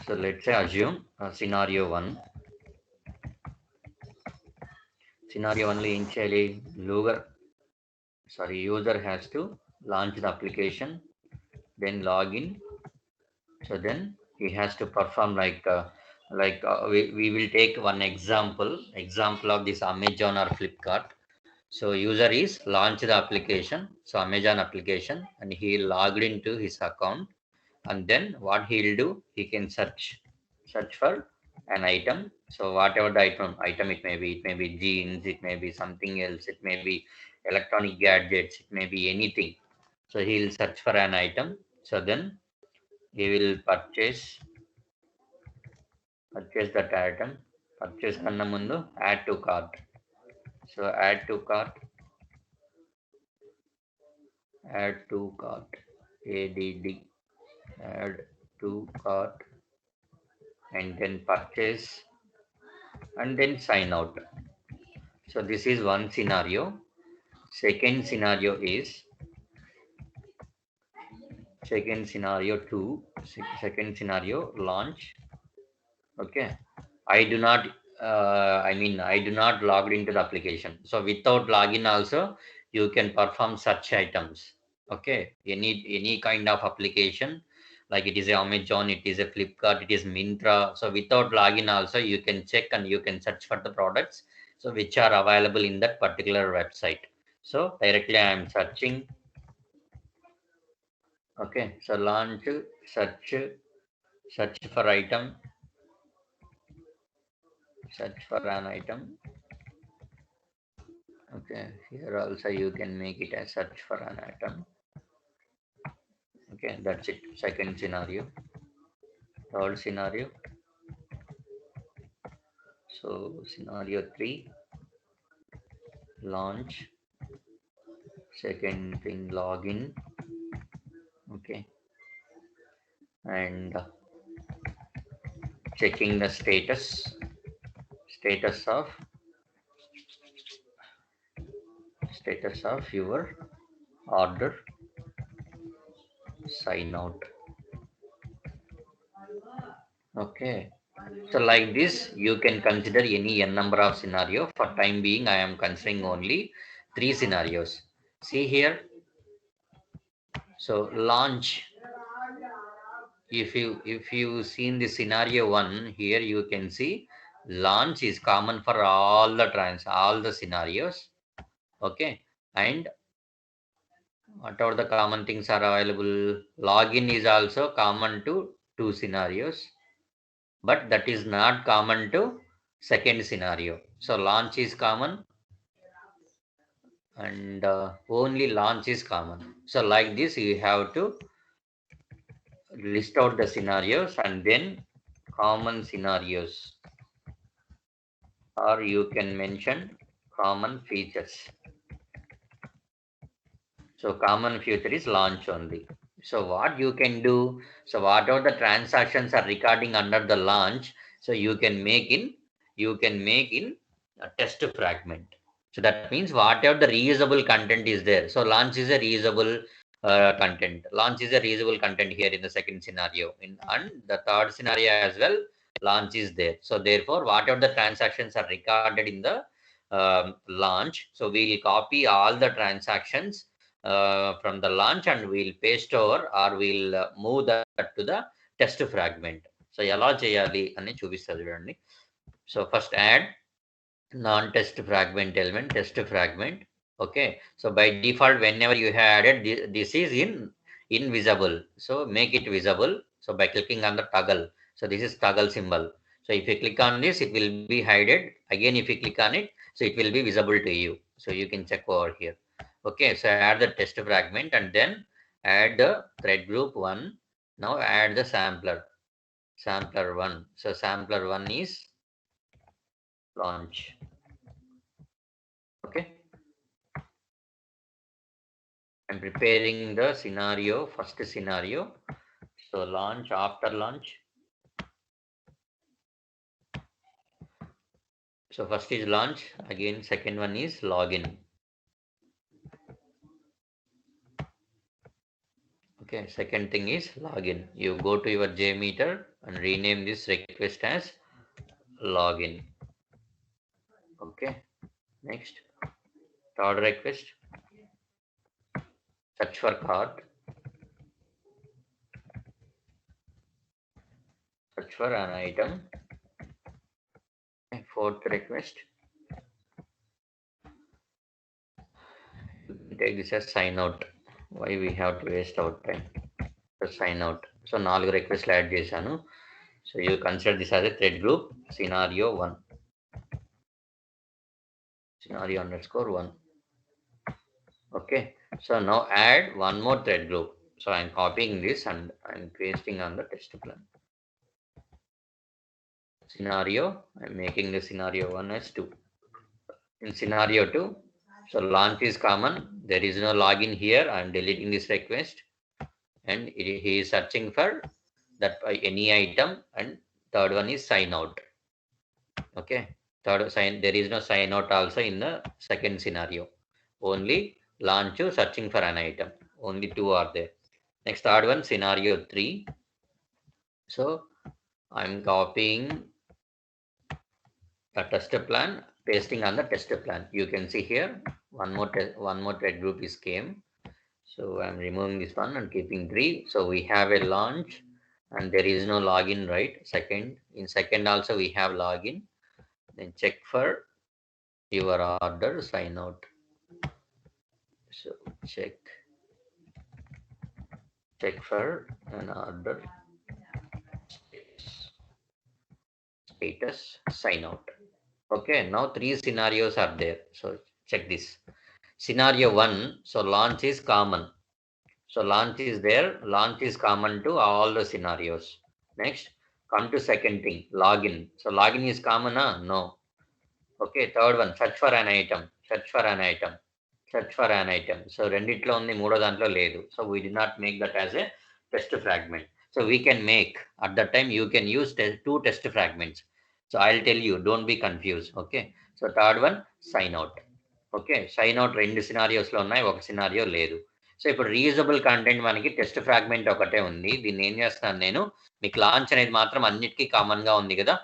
So let's say assume scenario 1. Scenario 1 initially user has to launch the application, then log in. So then he has to perform we will take one example of this Amazon or Flipkart. So user is launch the application, so Amazon application, and he logged into his account, and then what he'll do, he can search for an item. So whatever the item it may be jeans, it may be something else, it may be electronic gadgets, it may be anything. So he'll search for an item. So then he will purchase that item. Purchase కన్నా ముందు add to cart. So add to cart, ADD, add to cart, and then purchase, and then sign out. So this is one scenario. Second scenario is second scenario 2. Second scenario launch. Okay, I do not I do not log into the application. So without login also you can perform such items. Okay, any kind of application, like it is a Amazon, it is a Flipkart, it is Myntra. So without login also you can check and you can search for the products so which are available in that particular website. So directly I am searching. Okay, so launch, search for item, search for an item. Okay, here also you can make it as search for an item. Okay, that's it. Second scenario. Third scenario. So scenario 3, launch. Second thing, login. Okay, and checking the status of your order. Sign out. Okay, so like this you can consider any n number of scenario. For time being I am considering only 3 scenarios. See here. So launch, if you see in the scenario 1, here you can see launch is common for all the scenarios. Okay, and whatever the common things are available, login is also common to 2 scenarios, but that is not common to second scenario. So launch is common, and only launch is common. So like this you have to list out the scenarios and then common scenarios, or you can mention common features. So common feature is launch only. So what you can do, so whatever the transactions are recording under the launch, so you can make in a test fragment. So that means whatever the reusable content is there. So launch is a reusable content. Launch is a reusable content here in the second scenario. And the third scenario as well, launch is there. So therefore, whatever the transactions are recorded in the launch, so we'll copy all the transactions from the launch and we'll paste over, or we'll move that to the test fragment. So ఎలా చేయాలి అని చూపిస్తారు చూడండి. So first add non-test fragment element, test fragment. Okay, so by default whenever you have added this is invisible, so make it visible. So by clicking on the toggle, so this is toggle symbol. So if you click on this, it will be hidden. Again if you click on it, so it will be visible to you. So you can check over here. Okay, so add the test fragment and then add the thread group 1. Now add the sampler 1. So sampler 1 is launch. Okay, I'm preparing the scenario, first scenario. So launch, after launch. So first is launch, again second one is login. Okay, second thing is login. You go to your JMeter and rename this request as login. Okay, next, third request, search for cart, search for an item. Okay, fourth request, take this as sign out. Why we have to waste our time? So sign out. So 4 requests add చేశాను. So you consider this as a thread group scenario 1. Scenario underscore 1. Okay. So now add one more thread group. So I'm copying this and I'm pasting on the test plan. Scenario, I'm making the scenario 1 as 2. In scenario 2, so launch is common. There is no login here. I'm deleting this request. And he is searching for that any item. And third one is sign out. Okay. Third sign, there is no sign out also in the second scenario. Only launch searching for an item. Only 2 are there. Next, third one, scenario 3. So I'm copying the test plan, pasting on the test plan. You can see here one more thread group is came. So I'm removing this one and keeping 3. So we have a launch and there is no login, right? In second also we have login. Then check for your order sign out. So check for an order status sign out. Okay, now 3 scenarios are there. So check this. Scenario 1, so launch is common. So launch is there. Launch is common to all the scenarios. Next, come to second thing, login. So login is common, no. Okay, third one, search for an item. Search for an item. Search for an item. So రెండిట్లో ఉంది, మూడో దాంట్లో లేదు. So we did not make that as a test fragment. So we can make, at that time you can use 2 test fragments. So I'll tell you, don't be confused. Okay. So third one, sign out. Okay, sign out 2 సినారియోస్లో ఉన్నాయి, ఒక scenario లేదు. So ఇప్పుడు reusable content మనకి test fragment ఒకటే ఉంది. దీన్ని ఏం చేస్తాను నేను, మీకు లాంచ్ అనేది మాత్రం అన్నిటికీ కామన్గా ఉంది కదా.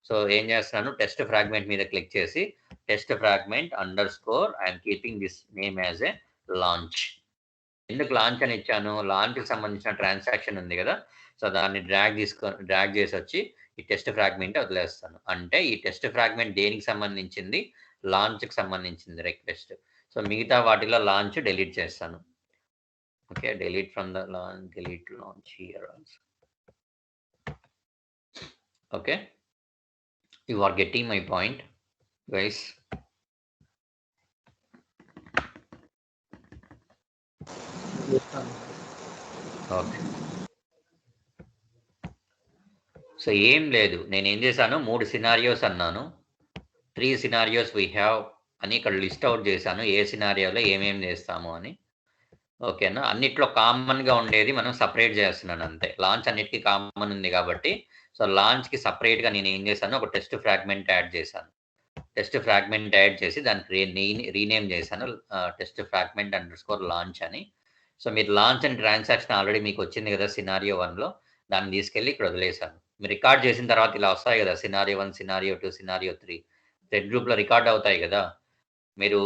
సో ఏం చేస్తున్నాను, టెస్ట్ ఫ్రాగ్మెంట్ మీద క్లిక్ చేసి test fragment under score I'm keeping this name as a launch. ఎందుకు లాంచ్ అని ఇచ్చాను, లాంచ్కి సంబంధించిన ట్రాన్సాక్షన్ ఉంది కదా. సో దాన్ని డ్రాగ్ చేసి వచ్చి ఈ టెస్ట్ ఫ్రాగ్మెంట్ వదిలేస్తాను. అంటే ఈ టెస్ట్ ఫ్రాగ్మెంట్ దేనికి సంబంధించింది, లాంచ్కి సంబంధించింది రిక్వెస్ట్. సో మిగతా వాటిలో లాంచ్ డిలీట్ చేస్తాను. Okay, delete from the launch, delete launch here also. Okay, you are getting my point guys? Okay, so ఏం లేదు, నేను ఏం చేశాను, 3 సినారియోస్ అన్నాను. 3 సినారియోస్ వీ హ్యావ్ అని ఇక్కడ లిస్ట్ అవుట్ చేశాను, ఏ సినారియోలో ఏమేమి చేస్తాము అని. ఓకేనా, అన్నిట్లో కామన్గా ఉండేది మనం సపరేట్ చేస్తున్నాను అంతే. లాంచ్ అన్నిటికీ కామన్ ఉంది కాబట్టి, సో లాంచ్కి సపరేట్గా నేను ఏం చేశాను, ఒక టెస్ట్ ఫ్రాగ్మెంట్ యాడ్ చేశాను. టెస్ట్ ఫ్రాగ్మెంట్ యాడ్ చేసి దానికి రీనేమ్ చేశాను test fragment under score launch అని. సో మీరు లాంచ్ అండ్ ట్రాన్సాక్షన్ ఆల్రెడీ మీకు వచ్చింది కదా సినారియో 1లో, దాన్ని తీసుకెళ్ళి ఇక్కడ వదిలేశాను. మీరు రికార్డ్ చేసిన తర్వాత ఇలా వస్తాయి కదా, సినారియో 1, సినారియో 2, సినారియో 3 థ్రెడ్ గ్రూప్లో రికార్డ్ అవుతాయి కదా. మీరు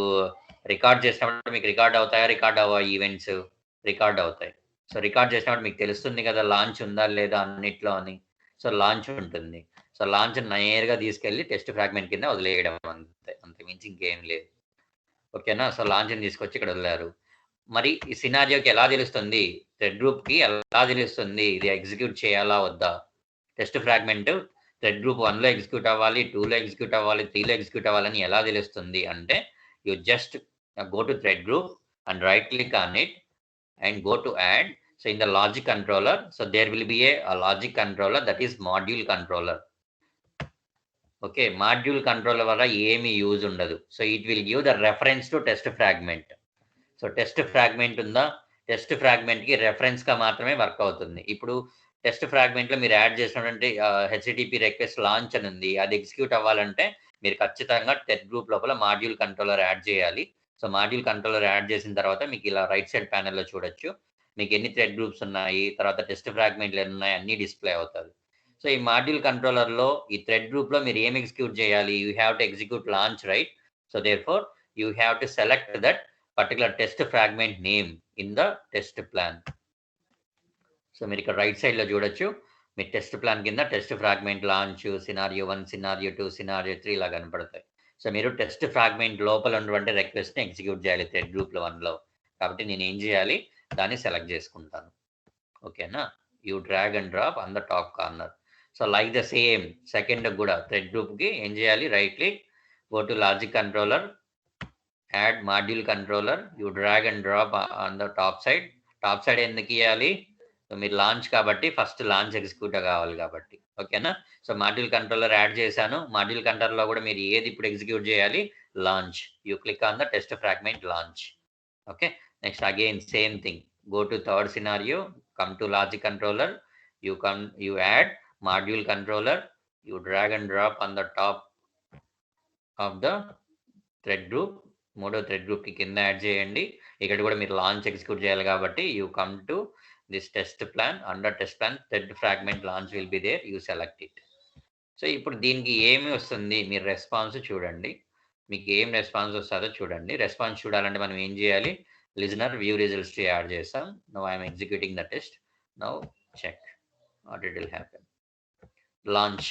రికార్డ్ చేసినప్పుడు మీకు రికార్డ్ అవుతాయా, రికార్డ్ అవ్వ ఈవెంట్స్ రికార్డ్ అవుతాయి. సో రికార్డ్ చేసినప్పుడు మీకు తెలుస్తుంది కదా లాంచ్ ఉందా లేదా అన్నిట్లో అని. సో లాంచ్ ఉంటుంది. సో లాంచ్ నేరుగా తీసుకెళ్ళి టెస్ట్ ఫ్రాగ్మెంట్ కింద వదిలేయడం అంతే, అంతే మించి ఇంకేం లేదు. ఓకేనా, సో లాంచ్ని తీసుకొచ్చి ఇక్కడ వదిలేరు. మరి ఈ సినారియోకి ఎలా తెలుస్తుంది, థ్రెడ్ గ్రూప్కి ఎలా తెలుస్తుంది ఇది ఎగ్జిక్యూట్ చేయాలా వద్దా? టెస్ట్ ఫ్రాగ్మెంట్ థ్రెడ్ గ్రూప్ 1లో ఎగ్జిక్యూట్ అవ్వాలి, 2లో ఎగ్జిక్యూట్ అవ్వాలి, 3లో ఎగ్జిక్యూట్ అవ్వాలని ఎలా తెలుస్తుంది అంటే, you just go to thread group and right click on it and go to add. So in the logic controller, so there will be a logic controller, that is module controller. Okay, module controller valla emi use undadu. So it will give the reference to test fragment. So test fragment unda, test fragment ki reference ka maatrame work avutundi. Ippudu test ఫ్రాగ్మెంట్లో మీరు add చేసినటువంటి HTTP request launch అని ఉంది, అది execute అవ్వాలంటే మీరు ఖచ్చితంగా test group లోపల మాడ్యూల్ కంట్రోలర్ యాడ్ చేయాలి. సో మాడ్యూల్ కంట్రోలర్ యాడ్ చేసిన తర్వాత మీకు ఇలా రైట్ సైడ్ ప్యానెల్లో చూడొచ్చు, మీకు ఎన్ని థ్రెడ్ గ్రూప్స్ ఉన్నాయి, తర్వాత టెస్ట్ ఫ్రాగ్మెంట్లు ఎన్ని ఉన్నాయి అన్నీ డిస్ప్లే అవుతుంది. సో ఈ మాడ్యూల్ కంట్రోలర్లో ఈ థ్రెడ్ గ్రూప్లో మీరు ఏం ఎగ్జిక్యూట్ చేయాలి, you have to execute launch, right? So therefore you have to select that particular test fragment name in the test plan. So మీరు ఇక్కడ రైట్ సైడ్లో చూడొచ్చు, మీ టెస్ట్ ప్లాన్ కింద test fragment launch, scenario 1, scenario 2, scenario 3 ఇలా కనపడతాయి. So మీరు test fragment లోపల ఉన్నటువంటి రిక్వెస్ట్ని ఎగ్జిక్యూట్ చేయాలి థ్రెడ్ గ్రూప్లో 1లో. కాబట్టి నేను ఏం చేయాలి, దాన్ని సెలెక్ట్ చేసుకుంటాను. ఓకేనా? You drag and drop on the top corner. So like the same second కూడా థ్రెడ్ గ్రూప్కి ఏం చేయాలి, right click, go to logic controller, add module controller, you drag and drop on the top side. Top side ఎందుకు ఇవ్వాలి, so మీరు launch కాబట్టి first launch execute కావాలి కాబట్టి. ఓకేనా? సో మాడ్యూల్ కంట్రోలర్ యాడ్ చేశాను. మాడ్యూల్ కంట్రోలర్లో కూడా మీరు ఏది ఇప్పుడు ఎగ్జిక్యూట్ చేయాలి, launch. You click on the test fragment launch. Okay, next again same thing, go to third scenario, come to logic controller, you add module controller, you drag and drop on the top of the thread group. మూడో thread group కి కింద add చేయండి. ఇక్కడ కూడా మీరు launch execute చేయాలి కాబట్టి you come to this test plan, under test plan thread fragment launch will be there, you select it. So ఇప్పుడు దీనికి ఏమి వస్తుంది, మీరు రెస్పాన్స్ చూడండి, మీకు ఏం రెస్పాన్స్ వస్తుందో చూడండి. రెస్పాన్స్ చూడాలంటే మనం ఏం చేయాలి, listener view results to add చేసాం. Now I am executing the test. Now check what it will happen. Launch.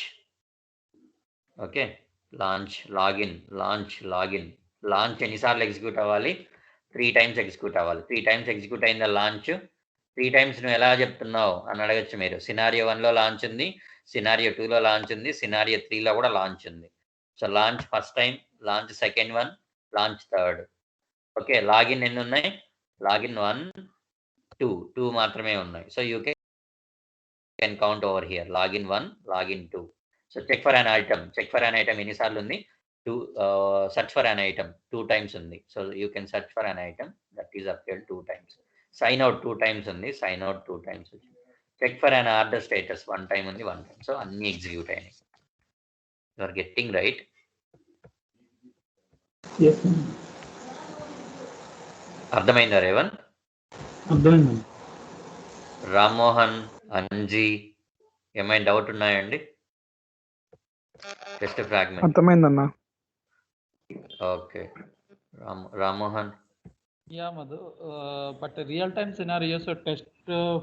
Okay, launch, login, launch, login. Launch ఎన్నిసార్లు ఎగ్జిక్యూట్ అవ్వాలి, 3 times ఎగ్జిక్యూట్ అవ్వాలి. 3 times ఎగ్జిక్యూట్ అయిందా లాంచ్? 3 times నువ్వు ఎలా చెప్తున్నావు అని అడగచ్చు మీరు. సినారియో 1లో లాంచ్ ఉంది, సినారియో 2లో లాంచ్ ఉంది, సినారియో 3లో కూడా లాంచ్ ఉంది. So launch first time, launch second one, launch third. Okay, login ఎన్ని ఉన్నాయి, లాగిన్ 1, 2 మాత్రమే ఉన్నాయి. So you can count over here, login 1, login 2. So check for an item, check for an item ఎన్నిసార్లు ఉంది, 2. Search for an item 2 times ఉంది. So you can search for an item that is appeared 2 times. Sign out 2 times ఉంది, sign out 2 times. Check for an order status 1 time ఉంది, 1 time. So అన్ని ఎగ్జిక్యూట్ అయినాయి. You are getting right? అర్థమైందా రేవంత్? అర్థమైంది. రామ్మోహన్, అంజీ ఏమైనా doubt ఉన్నాయండి? టెస్ట్ ఫ్రాగ్మెంట్ అర్థమైందన్న. Okay, Rammohan. Yeah, Madhu. But real-time scenarios or test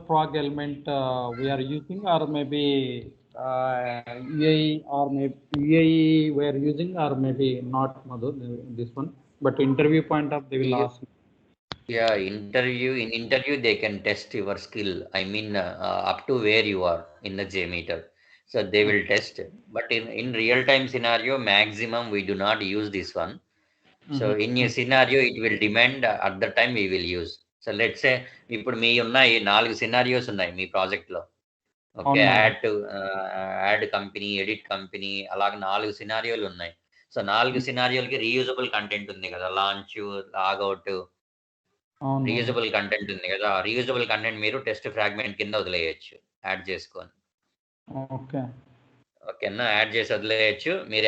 frog element we are using, or maybe UAE, or maybe UAE we are using, or maybe not, Madhu. This one, but interview point of they will ask. Yeah, in interview they can test your skill. I mean, up to where you are in the JMeter. So they will test. But in real-time scenario, maximum we do not use this one. So in a scenario, it will demand at the time we will use. So let's say ఇప్పుడు మీ ఉన్నాయి 4 scenarios ఉన్నాయి మీ project లో. Okay, ad company, edit company, అలాగే 4 సినారియోలు ఉన్నాయి. So 4 సినారియోలకి reusable content ఉంది కదా, launch, logout, reusable content ఉంది కదా. రీయూజబుల్ కంటెంట్ మీరు టెస్ట్ ఫ్రాగ్మెంట్ కింద వదిలేయచ్చు యాడ్ చేసుకొని. ఓకేనా, యాడ్ చేసి వదిలేయచ్చు. మీరు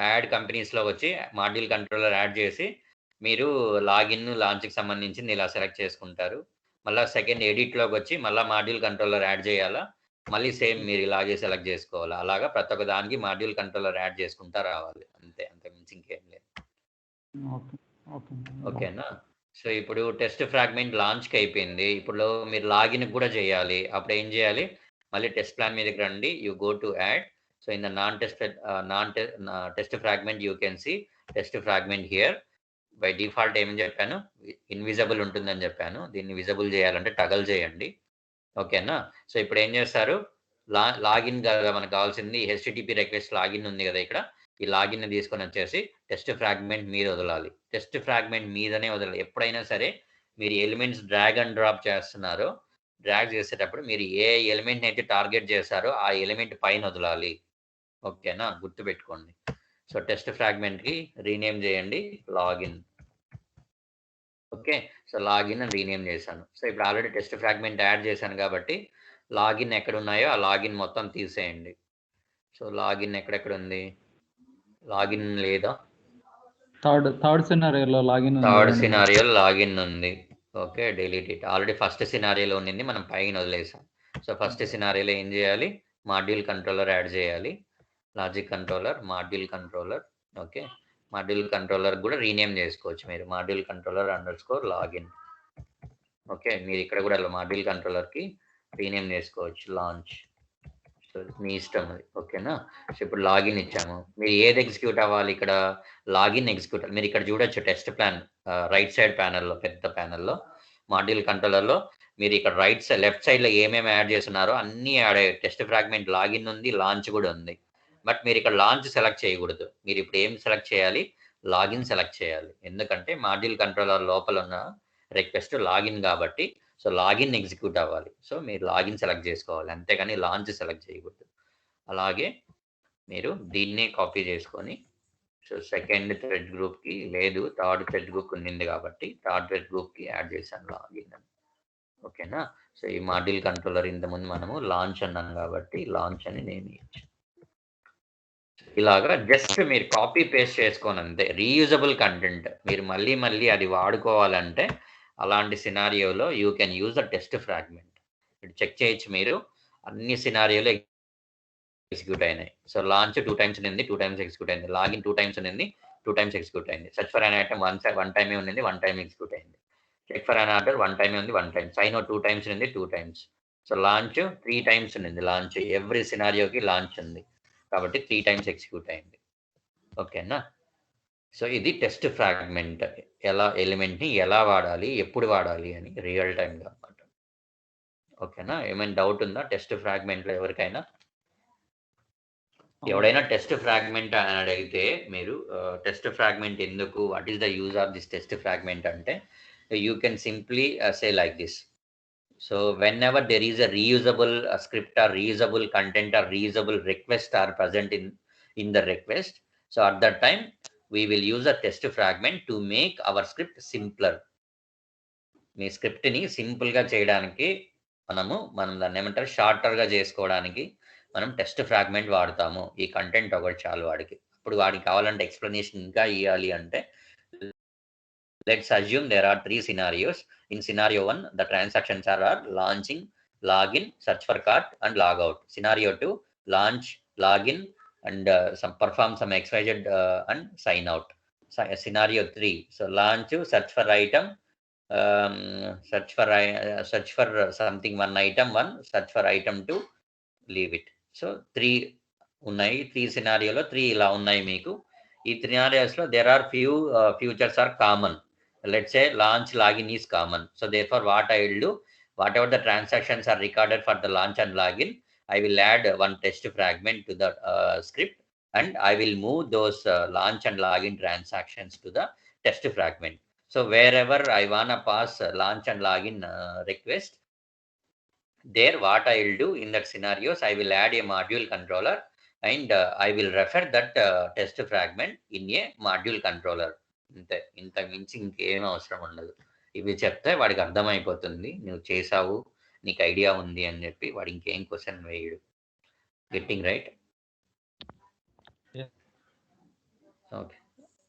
యాడ్ కంపెనీస్లో వచ్చి మాడ్యూల్ కంట్రోలర్ యాడ్ చేసి మీరు లాగిన్, లాంచ్కి సంబంధించింది ఇలా సెలెక్ట్ చేసుకుంటారు. మళ్ళీ సెకండ్ ఎడిట్లోకి వచ్చి మళ్ళీ మాడ్యూల్ కంట్రోలర్ యాడ్ చేయాలా, మళ్ళీ సేమ్ మీరు ఇలాగే సెలెక్ట్ చేసుకోవాలి. అలాగా ప్రతి ఒక్క దానికి మాడ్యూల్ కంట్రోలర్ యాడ్ చేసుకుంటా రావాలి, అంతే, అంతకుమించి ఇంకేం లేదు. ఓకేనా? సో ఇప్పుడు టెస్ట్ ఫ్రాగ్మెంట్ లాంచ్కి అయిపోయింది. ఇప్పుడు మీరు లాగిన్ కూడా చేయాలి. అప్పుడు ఏం చేయాలి, మళ్ళీ టెస్ట్ ప్లాన్ మీదకి రండి. You go to add. So in the test fragment you can see test fragment here. By default ఏమని చెప్పాను, ఇన్విజిబుల్ ఉంటుందని చెప్పాను. దీన్ని విజిబుల్ చేయాలంటే టగల్ చేయండి. ఓకేనా? సో ఇప్పుడు ఏం చేస్తారు, లాగిన్ కదా మనకు కావాల్సింది, HTTP రిక్వెస్ట్ లాగిన్ ఉంది కదా ఇక్కడ. ఈ లాగిన్ తీసుకొని వచ్చేసి టెస్ట్ ఫ్రాగ్మెంట్ మీద వదలాలి. టెస్ట్ ఫ్రాగ్మెంట్ మీదనే వదలాలి. ఎప్పుడైనా సరే మీరు ఎలిమెంట్స్ డ్రాగ్ అండ్ డ్రాప్ చేస్తున్నారో, డ్రాగ్ చేసేటప్పుడు మీరు ఏ ఎలిమెంట్ అయితే టార్గెట్ చేశారో ఆ ఎలిమెంట్ పైన వదలాలి. ఓకేనా, గుర్తుపెట్టుకోండి. సో టెస్ట్ ఫ్రాగ్మెంట్కి రీనేమ్ చేయండి లాగిన్. ఓకే, సో లాగిన్ అని రీనేమ్ చేశాను. సో ఇప్పుడు ఆల్రెడీ టెస్ట్ ఫ్రాగ్మెంట్ యాడ్ చేశాను కాబట్టి లాగిన్ ఎక్కడ ఉన్నాయో ఆ లాగిన్ మొత్తం తీసేయండి. సో లాగిన్ ఎక్కడెక్కడ ఉంది, లాగిన్ లేదా, థర్డ్ సినారియోలో లాగిన్ థర్డ్ సినారియో లాగిన్ ఉంది. Okay, delete it. Already first సినారియోలో ఉన్నింది, మనం పైన వదిలేసాం. సో ఫస్ట్ సినారియోలో ఏం చేయాలి, మాడ్యూల్ కంట్రోలర్ యాడ్ చేయాలి. Logic controller, module controller. Okay, module controller కూడా రీనేమ్ చేసుకోవచ్చు మీరు, module controller underscore login. Okay, మీరు ఇక్కడ కూడా మాడ్యూల్ కంట్రోలర్కి రీనేమ్ చేసుకోవచ్చు, లాంచ్. సో మీ ఇష్టం అది. ఓకేనా. సో ఇప్పుడు లాగిన్ ఇచ్చాము, మీరు ఏది ఎగ్జిక్యూట్ అవ్వాలి ఇక్కడ, లాగిన్ ఎగ్జిక్యూట్. మీరు ఇక్కడ చూడొచ్చు టెస్ట్ ప్లాన్ రైట్ సైడ్ ప్యానల్లో, పెద్ద ప్యానల్లో మాడ్యూల్ కంట్రోలర్లో మీరు ఇక్కడ రైట్ సైడ్ లెఫ్ట్ సైడ్లో ఏమేమి యాడ్ చేస్తున్నారో అన్నీ యాడ్ అయ్యాయి. టెస్ట్ ఫ్రాగ్మెంట్ లాగిన్ ఉంది, లాంచ్ కూడా ఉంది. బట్ మీరు ఇక్కడ లాంచ్ సెలెక్ట్ చేయకూడదు. మీరు ఇప్పుడు ఏం సెలెక్ట్ చేయాలి, లాగిన్ సెలెక్ట్ చేయాలి. ఎందుకంటే మాడ్యూల్ కంట్రోలర్ లోపల ఉన్న రిక్వెస్ట్ లాగిన్ కాబట్టి, సో లాగిన్ ఎగ్జిక్యూట్ అవ్వాలి. సో మీరు లాగిన్ సెలెక్ట్ చేసుకోవాలి, అంతేగాని లాంచ్ సెలెక్ట్ చేయకూడదు. అలాగే మీరు దీన్నే కాపీ చేసుకొని, సో సెకండ్ థ్రెడ్ గ్రూప్కి లేదు, థర్డ్ థ్రెడ్ గ్రూప్ ఉన్నింది కాబట్టి థర్డ్ థ్రెడ్ గ్రూప్కి యాడ్ చేశాను లాగిన్ అని. ఓకేనా. సో ఈ మాడ్యూల్ కంట్రోలర్ ఇంతకుముందు మనము లాంచ్ అన్నాం కాబట్టి లాంచ్ అని నేమ్ ఇచ్చాను. ఇలాగా జస్ట్ మీరు కాపీ పేస్ట్ చేసుకోని అంతే. రీయూజబుల్ కంటెంట్ మీరు మళ్ళీ మళ్ళీ అది వాడుకోవాలంటే అలాంటి సినారియోలో you can use the test fragment. ఇప్పుడు చెక్ చేయొచ్చు మీరు, అన్ని సినారియోలో ఎగ్జిక్యూట్ అయినాయి. సో లాంచ్ 2 టైమ్స్ ఉంది, 2 టైమ్స్ ఎగ్జిక్యూట్ అయింది. లాగిన్ 2 టైమ్స్ ఉంది, 2 టైమ్స్ ఎగ్జిక్యూట్ అయింది. Search for an item one టైమే ఉంది, 1 టైం ఎగ్జిక్యూట్ అయింది. చెక్ ఫర్ అన్ ఆర్డర్ 1 టైమే ఉంది, 1 టైం. సైన్ అవుట్ 2 టైమ్స్ ఉంది, 2 టైమ్స్. సో లాంచ్ 3 టైమ్స్ ఉంది. లాంచ్ ఎవ్రీ సినారియోకి లాంచ్ ఉంది కాబట్టి 3 టైమ్స్ ఎగ్జిక్యూట్ అయింది. ఓకేనా. సో ఇది టెస్ట్ ఫ్రాగ్మెంట్, ఎలా ఎలిమెంట్ని ఎలా వాడాలి, ఎప్పుడు వాడాలి అని రియల్ టైంగా అన్నమాట. ఓకేనా. ఏమైనా డౌట్ ఉందా టెస్ట్ ఫ్రాగ్మెంట్లో ఎవరికైనా? ఎవడైనా టెస్ట్ ఫ్రాగ్మెంట్ అని అడిగితే మీరు టెస్ట్ ఫ్రాగ్మెంట్ ఎందుకు, what is the use of this test fragment అంటే, you can simply say like this. So whenever there is a reusable script or reusable content or reusable request are present in the request, so at that time we will use a test fragment to make our script simpler. మీ స్క్రిప్ట్ని సింపుల్గా చేయడానికి మనం దాన్ని ఏమంటారు, షార్టర్గా చేసుకోవడానికి మనం test fragment వాడతాము. ఈ content ఒకటి చాలు వాడికి. అప్పుడు వాడికి కావాలంటే ఎక్స్ప్లెనేషన్ ఇంకా ఇవ్వాలి అంటే, let's assume there are 3 scenarios. In scenario 1, the transactions are launching, login, search for cart, and logout. Scenario 2, launch, login, and perform some XYZ and sign out. Scenario 3, so launch, search for item, search for something, one item 1, search for item 2, leave it. So 3 ఉన్నాయి. 3 సినారియోలో 3 ఇలా ఉన్నాయి మీకు. ఈ సినారియోస్లో there are few features are common. Let's say launch login is common. So therefore what I will do, whatever the transactions are recorded for the launch and login, I will add one test fragment to the script, and I will move those launch and login transactions to the test fragment. So wherever I wanna pass launch and login request, there what I will do in that scenarios, I will add a module controller, and I will refer that test fragment in a module controller. ఇంత మించి ఇంకేం అవసరం ఉండదు. ఇవి చెప్తే వాడికి అర్థమైపోతుంది, నువ్వు చేసావు, నీకు ఐడియా ఉంది అని చెప్పి వాడు ఇంకేం క్వశ్చన్ వేయడు. Getting right? ఓకే,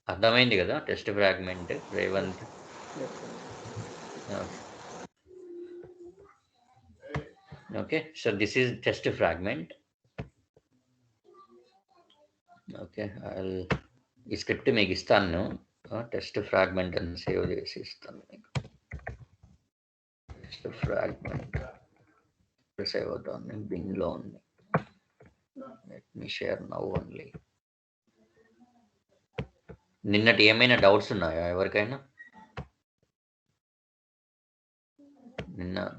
అర్థమైంది కదా test fragment Revanth? Okay, so this is test fragment. Okay, ఈ స్క్రిప్ట్ మీకు ఇస్తాను, టెస్ట్ ఫ్రాగ్మెంట్ అని సేవ్ చేసి ఇస్తాను మీకు. టెస్ట్ ఫ్రాగ్మెంట్ సేవ్ అవుతుంది, బిన్లో ఉంది. Let me share now only. నిన్నటి ఏమైనా డౌట్స్ ఉన్నాయా ఎవరికైనా?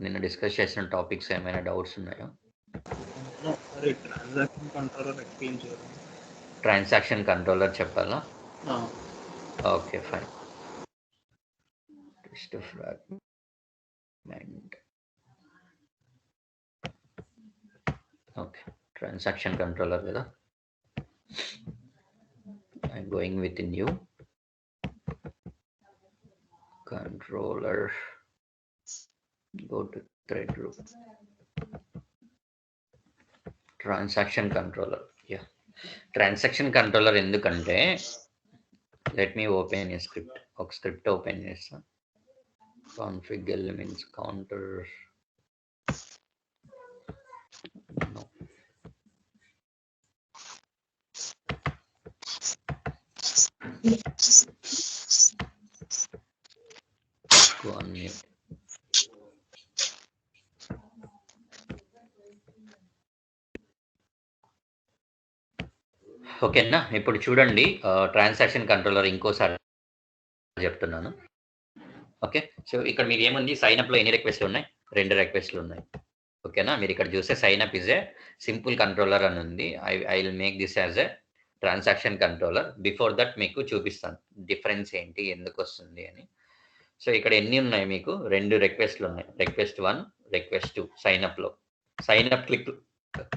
నిన్న డిస్కస్ చేసిన టాపిక్స్ ఏమైనా డౌట్స్ ఉన్నాయా? ట్రాన్సాక్షన్ కంట్రోలర్ చెప్పాలా? Okay fine. Test fragment. Okay, transaction controller కదా. I'm going with a new controller. Go to thread group. Transaction controller. Yeah. Transaction controller ఎందుకంటే, let me open a script. ఒక script open చేస్తా. config elements counter. No. Go unmute. ఓకేనా, ఇప్పుడు చూడండి transaction controller ఇంకోసారి చెప్తున్నాను. Okay, so ఇక్కడ మీరు ఏముంది, సైన్ అప్ లో ఎన్ని రిక్వెస్ట్లు ఉన్నాయి? 2 రిక్వెస్ట్లు ఉన్నాయి. ఓకేనా, మీరు ఇక్కడ చూస్తే sign up is a simple controller అని ఉంది. I will make this as a transaction controller. Before that మీకు చూపిస్తాను డిఫరెన్స్ ఏంటి, ఎందుకు వస్తుంది అని. సో ఇక్కడ ఎన్ని ఉన్నాయి మీకు? 2 రిక్వెస్ట్లు ఉన్నాయి. రిక్వెస్ట్ 1, రిక్వెస్ట్ 2 సైన్ అప్ లో. సైన్ అప్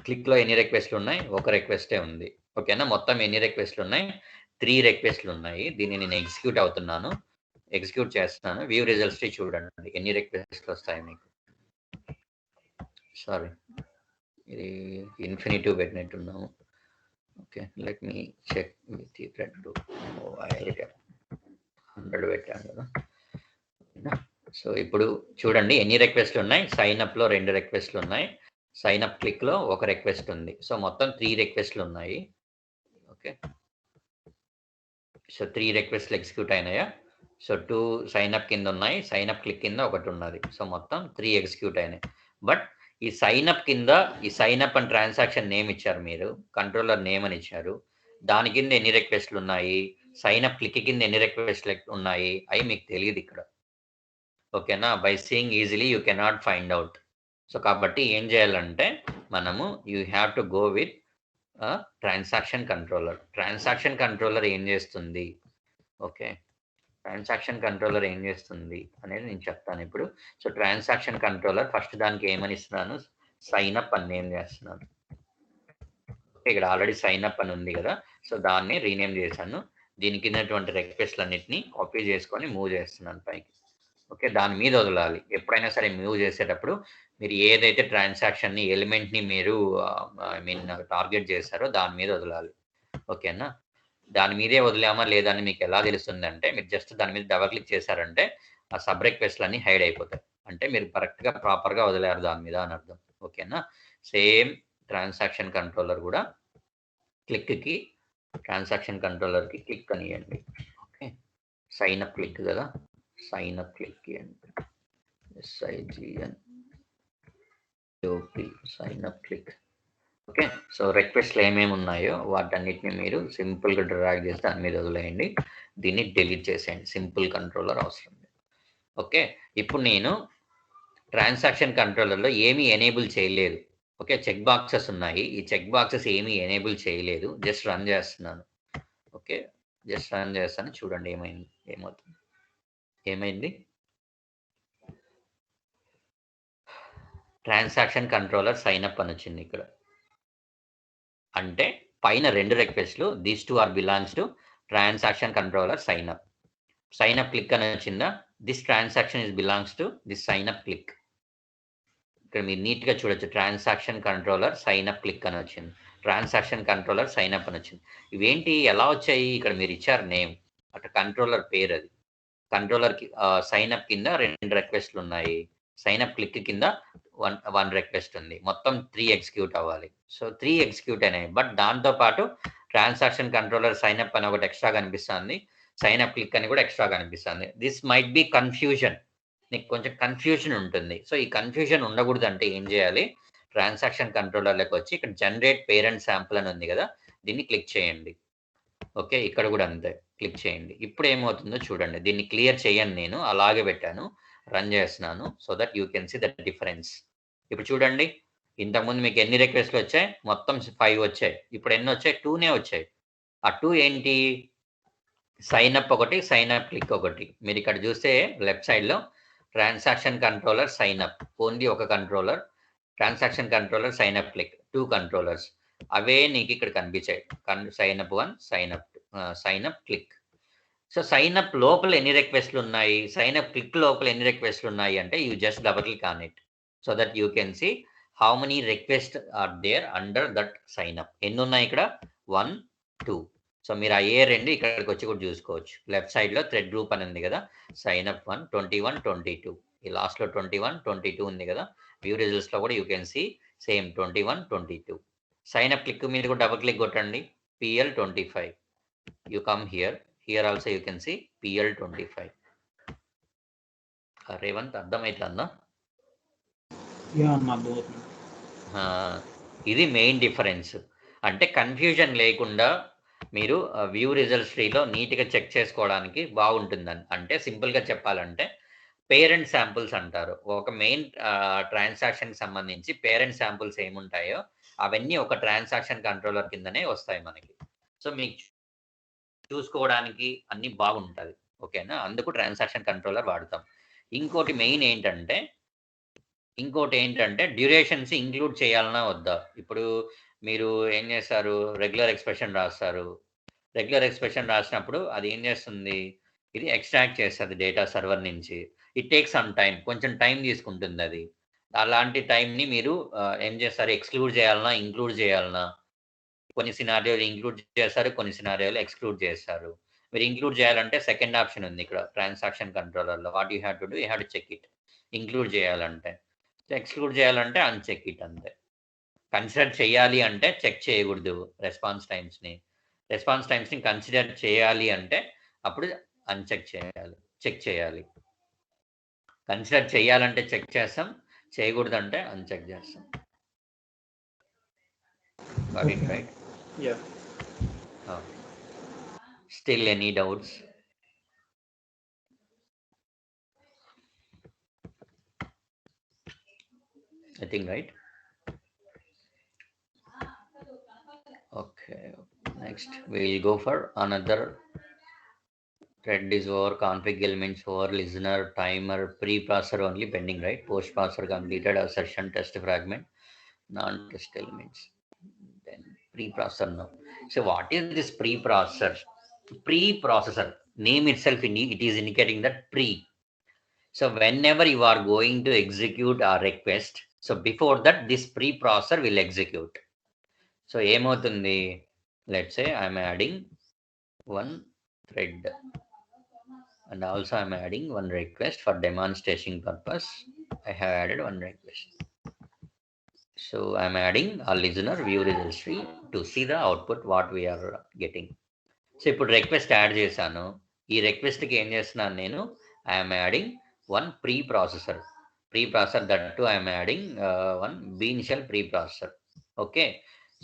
క్లిక్ లో ఎన్ని రిక్వెస్ట్లు ఉన్నాయి? ఒక రిక్వెస్టే ఉంది. ఓకేనా, మొత్తం ఎన్ని రిక్వెస్ట్లు ఉన్నాయి? 3 రిక్వెస్ట్లు ఉన్నాయి. దీన్ని నేను ఎగ్జిక్యూట్ చేస్తున్నాను. వ్యూ రిజల్ట్స్ చూడండి ఎన్ని రిక్వెస్ట్లు వస్తాయి మీకు. సారీ, ఇది ఇన్ఫినిటివ్ పెట్టినట్టున్నాము. Okay, let me check with ఈ థ్రెడ్ 100 పెట్టాను కదా. సో ఇప్పుడు చూడండి ఎన్ని రిక్వెస్ట్లు ఉన్నాయి. సైన్ అప్ లో 2 రిక్వెస్ట్లు ఉన్నాయి. సైన్ అప్ క్లిక్ లో ఒక రిక్వెస్ట్ ఉంది. సో మొత్తం 3 రిక్వెస్ట్లు ఉన్నాయి. ఓకే, సో 3 రిక్వెస్ట్లు ఎగ్జిక్యూట్ అయినాయా? సో 2 సైన్ అప్ కింద ఉన్నాయి, సైన్ అప్ క్లిక్ కింద ఒకటి ఉన్నది. సో మొత్తం 3 ఎగ్జిక్యూట్ అయినాయి. బట్ ఈ సైన్ అప్ కింద ఈ sign up and transaction name ఇచ్చారు మీరు, కంట్రోలర్ నేమ్ అని ఇచ్చారు. దాని కింద ఎన్ని రిక్వెస్ట్లు ఉన్నాయి, సైన్ అప్ క్లిక్ కింద ఎన్ని రిక్వెస్ట్లు ఉన్నాయి అవి మీకు తెలియదు ఇక్కడ. ఓకేనా, by seeing easily you cannot find out. So కాబట్టి ఏం చేయాలంటే మనము you have to go with transaction controller. Transaction controller ఏం చేస్తుంది? ఓకే, ట్రాన్సాక్షన్ కంట్రోలర్ ఏం చేస్తుంది అనేది నేను చెప్తాను ఇప్పుడు. సో ట్రాన్సాక్షన్ కంట్రోలర్ ఫస్ట్ దానికి ఏమని ఇస్తున్నాను? సైన్ అప్ అని నేమ్ చేస్తున్నాను. ఇక్కడ ఆల్రెడీ సైన్ అప్ అని ఉంది కదా, సో దాన్ని రీనేమ్ చేశాను. దీనికి ఉన్నటువంటి రిక్వెస్ట్లు అన్నిటిని కాపీ చేసుకొని మూవ్ చేస్తున్నాను పైకి. ఓకే, దాని మీద వదలాలి. ఎప్పుడైనా సరే మూవ్ చేసేటప్పుడు మీరు ఏదైతే ట్రాన్సాక్షన్ని ఎలిమెంట్ని మీరు టార్గెట్ చేస్తారో దాని మీద వదలాలి. ఓకేనా, దాని మీదే వదిలామా లేదా అని మీకు ఎలా తెలుస్తుంది అంటే, మీరు జస్ట్ దాని మీద డబల్ క్లిక్ చేశారంటే ఆ సబ్ రిక్వెస్ట్లు అన్ని హైడ్ అయిపోతాయి. అంటే మీరు కరెక్ట్గా ప్రాపర్గా వదిలేరు దాని మీద అని అర్థం. ఓకేనా, సేమ్ ట్రాన్సాక్షన్ కంట్రోలర్ కూడా క్లిక్కి, ట్రాన్సాక్షన్ కంట్రోలర్కి క్లిక్ అనియండి. ఓకే, సైన్ అప్ క్లిక్ కదా, సైన్ అప్ క్లిక్ ఇవ్వండి. SIGN sign up click. Okay, so రిక్వెస్ట్లు ఏమేమి ఉన్నాయో వాటన్నిటిని మీరు సింపుల్గా డ్రాగ్ చేసి దాని మీద వదిలేయండి. దీన్ని డిలీట్ చేసేయండి. సింపుల్ కంట్రోలర్ అవసరం లేదు. ఓకే, ఇప్పుడు నేను ట్రాన్సాక్షన్ కంట్రోలర్లో ఏమీ ఎనేబుల్ చేయలేదు. ఓకే, చెక్ బాక్సెస్ ఉన్నాయి. ఈ చెక్ బాక్సెస్ ఏమీ ఎనేబుల్ చేయలేదు, జస్ట్ రన్ చేస్తున్నాను. ఓకే, జస్ట్ రన్ చేస్తాను. చూడండి ఏమైంది. ట్రాన్సాక్షన్ కంట్రోలర్ సైన్ అప్ అని వచ్చింది ఇక్కడ. అంటే పైన 2 రిక్వెస్ట్లు, these 2 are belongs to transaction controller sign up. Sign up click అని వచ్చిందా? This transaction is belongs to this sign up click. ఇక్కడ మీరు నీట్గా చూడొచ్చు, transaction controller sign up click అని వచ్చింది, ట్రాన్సాక్షన్ కంట్రోలర్ సైన్ అప్ అని వచ్చింది. ఇవేంటి, ఎలా వచ్చాయి? ఇక్కడ మీరు ఇచ్చారు నేమ్, అటు కంట్రోలర్ పేరు. అది కంట్రోలర్కి సైన్ అప్ కింద 2 రిక్వెస్ట్లు ఉన్నాయి, సైన్ అప్ క్లిక్ కింద 1 రిక్వెస్ట్ ఉంది. మొత్తం 3 ఎగ్జిక్యూట్ అవ్వాలి. సో 3 ఎగ్జిక్యూట్ అయినాయి. బట్ దాంతో పాటు ట్రాన్సాక్షన్ కంట్రోలర్ సైన్ అప్ అని ఒకటి ఎక్స్ట్రా కనిపిస్తుంది, సైన్ అప్ క్లిక్ అని కూడా ఎక్స్ట్రా కనిపిస్తుంది. దిస్ మైట్ బి కన్ఫ్యూజన్, నీకు కొంచెం కన్ఫ్యూజన్ ఉంటుంది. సో ఈ కన్ఫ్యూజన్ ఉండకూడదు అంటే ఏం చేయాలి? ట్రాన్సాక్షన్ కంట్రోలర్లోకి వచ్చి ఇక్కడ జనరేట్ పేరెంట్ శాంపుల్ అని ఉంది కదా, దీన్ని క్లిక్ చేయండి. ఓకే, ఇక్కడ కూడా అంతే, క్లిక్ చేయండి. ఇప్పుడు ఏమవుతుందో చూడండి. దీన్ని క్లియర్ చేయండి, నేను అలాగే పెట్టాను, రన్ చేస్తున్నాను. So that you can see the difference. ఇప్పుడు చూడండి, ఇంతకుముందు మీకు ఎన్ని రిక్వెస్ట్లు వచ్చాయి? మొత్తం 5 వచ్చాయి. ఇప్పుడు ఎన్ని వచ్చాయి? 2నే వచ్చాయి. ఆ 2 ఏంటి? సైన్ అప్ ఒకటి, సైన్ అప్ క్లిక్ ఒకటి. మీరు ఇక్కడ చూస్తే లెఫ్ట్ సైడ్లో transaction controller sign up only ఒక controller, transaction controller sign up click 2 controllers. అవే నీకు ఇక్కడ కనిపించాయి, sign up 1, sign up click. So sign up లోపల ఎన్ని రిక్వెస్ట్లు ఉన్నాయి, సైన్ అప్ క్లిక్ లోపల ఎన్ని రిక్వెస్ట్లు ఉన్నాయి అంటే you just double click on it so that you can see how many request are there under that sign up. ఎన్ని ఉన్నాయి ఇక్కడ? 1, 2. సో మీరు ఆ ఏ రెండు ఇక్కడికి వచ్చి కూడా చూసుకోవచ్చు. లెఫ్ట్ సైడ్లో థ్రెడ్ గ్రూప్ అని ఉంది కదా, సైన్ అప్ 1, 21, 22. ఈ లాస్ట్లో 21, 22 ఉంది కదా, వ్యూ రిజల్ట్స్లో కూడా you can see same 21, 22. Sign up click మీద కూడా డబుల్ క్లిక్ కొట్టండి, PL 25. You come here also you can see PL 25. Revanth అర్థమవుతుందా? ఇది మెయిన్ డిఫరెన్స్. అంటే కన్ఫ్యూజన్ లేకుండా మీరు వ్యూ రిజల్ట్స్ ట్రీలో నీట్గా చెక్ చేసుకోవడానికి బాగుంటుందని. అంటే సింపుల్గా చెప్పాలంటే పేరెంట్ శాంపుల్స్ అంటారు. ఒక మెయిన్ ట్రాన్సాక్షన్కి సంబంధించి పేరెంట్ శాంపుల్స్ ఏముంటాయో అవన్నీ ఒక ట్రాన్సాక్షన్ కంట్రోలర్ కిందనే వస్తాయి మనకి. సో మీకు చూసుకోవడానికి అన్ని బాగుంటుంది. ఓకేనా? అందుకు ట్రాన్సాక్షన్ కంట్రోలర్ వాడతాం. ఇంకోటి మెయిన్ ఏంటంటే డ్యూరేషన్స్ ఇంక్లూడ్ చేయాలన్నా వద్దా? ఇప్పుడు మీరు ఏం చేస్తారు, రెగ్యులర్ ఎక్స్ప్రెషన్ రాస్తారు. రెగ్యులర్ ఎక్స్ప్రెషన్ రాసినప్పుడు అది ఏం చేస్తుంది, ఇది ఎక్స్ట్రాక్ట్ చేస్తుంది డేటా సర్వర్ నుంచి. ఇట్ టేక్ సమ్ టైం, కొంచెం టైం తీసుకుంటుంది అది. అలాంటి టైంని మీరు ఏం చేస్తారు, ఎక్స్క్లూడ్ చేయాలన్నా ఇంక్లూడ్ చేయాలన్నా, కొన్ని సినారియోలు ఇంక్లూడ్ చేస్తారు, కొన్ని సినారియోలు ఎక్స్క్లూడ్ చేస్తారు. మీరు ఇంక్లూడ్ చేయాలంటే సెకండ్ ఆప్షన్ ఉంది ఇక్కడ ట్రాన్సాక్షన్ కంట్రోలర్లో. What you have to do, you have to check it. Include చేయాలంటే, ఎక్స్క్లూడ్ చేయాలంటే అన్చెక్ ఇట్ అంతే. కన్సిడర్ చేయాలి అంటే చెక్ చేయకూడదు రెస్పాన్స్ టైమ్స్ని. రెస్పాన్స్ టైమ్స్ని కన్సిడర్ చేయాలి అంటే అప్పుడు అన్చెక్ చేయాలి, చెక్ చేయాలి. కన్సిడర్ చేయాలంటే చెక్ చేస్తాం, చేయకూడదంటే అన్చెక్ చేస్తాం. Got it right? Yeah. Okay. Still any doubts? I think right. Okay, next we'll go for another. Thread is over, config elements over, listener, timer, pre-processor only pending, right? Post-processor completed, assertion, test fragment, non-test elements. Then pre-processor now. So what is this pre-processor? Pre-processor name itself, it is indicating that pre. So whenever you are going to execute a request, so before that this pre-processor will execute. So ఏమవుతుంది, let's say I'm adding one thread and also I'm adding one request for demonstration purpose. I have added one request. So I'm adding a listener view registry to see the output what we are getting. So ఇప్పుడు request add చేశాను. ఈ రిక్వెస్ట్కి ఏం చేస్తున్నాను నేను, I'm adding one pre processor that to I'm adding one bean shell pre processor. Okay,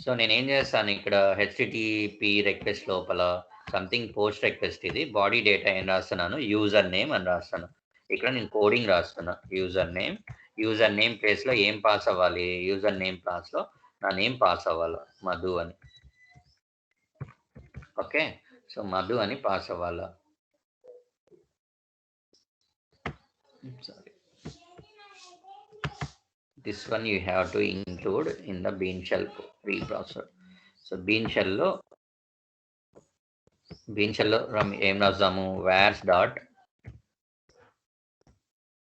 so నేను ఏం చేస్తాను ఇక్కడ హెచ్టిటిపి రిక్వెస్ట్ లోపల సంథింగ్ పోస్ట్ రిక్వెస్ట్, ఇది బాడీ డేటా ఏం రాస్తున్నాను, యూజర్ నేమ్ అని రాస్తాను. ఇక్కడ నేను కోడింగ్ రాస్తున్నా, యూజర్ నేమ్ ప్లేస్లో ఏం పాస్ అవ్వాలి, యూజర్ నేమ్ ప్లేస్లో నా నేమ్ పాస్ అవ్వాలి మధు అని. ఓకే, సో మధు అని పాస్ అవ్వాలా. Sorry, this one you have to include in the bean shell preprocessor. So bean షెల్లో ఏం రాద్దాము, వార్స్ డాట్,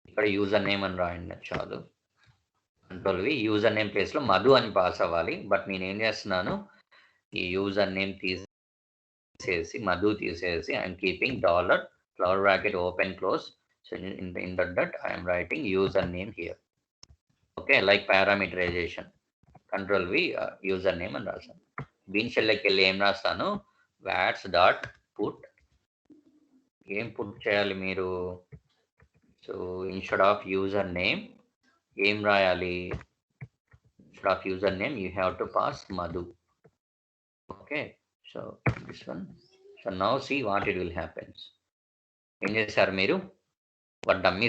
ఇక్కడ యూజర్ నేమ్ అని రాయండి చాలు. కంట్రోల్ వి, యూజర్ నేమ్ ప్లేస్లో మధు అని పాస్ అవ్వాలి. బట్ నేను ఏం చేస్తున్నాను, ఈ యూజర్ నేమ్ తీసేసి మధు తీసేసి I'm keeping dollar flower bracket open close. So in that I am writing username here. Okay, like parameterization. Control V, username and రాస్తాను. బీన్ షెల్లోకి వెళ్ళి ఏం రాస్తాను, వాట్స్ డాట్ పుట్. ఏం పుట్ చేయాలి మీరు, so instead of user name ఏం రాయాలి, instead of user name you have to pass Madhu. Okay, so this one. So now see what it will happens. ఏం చేశారు మీరు, ఒక డమ్మీ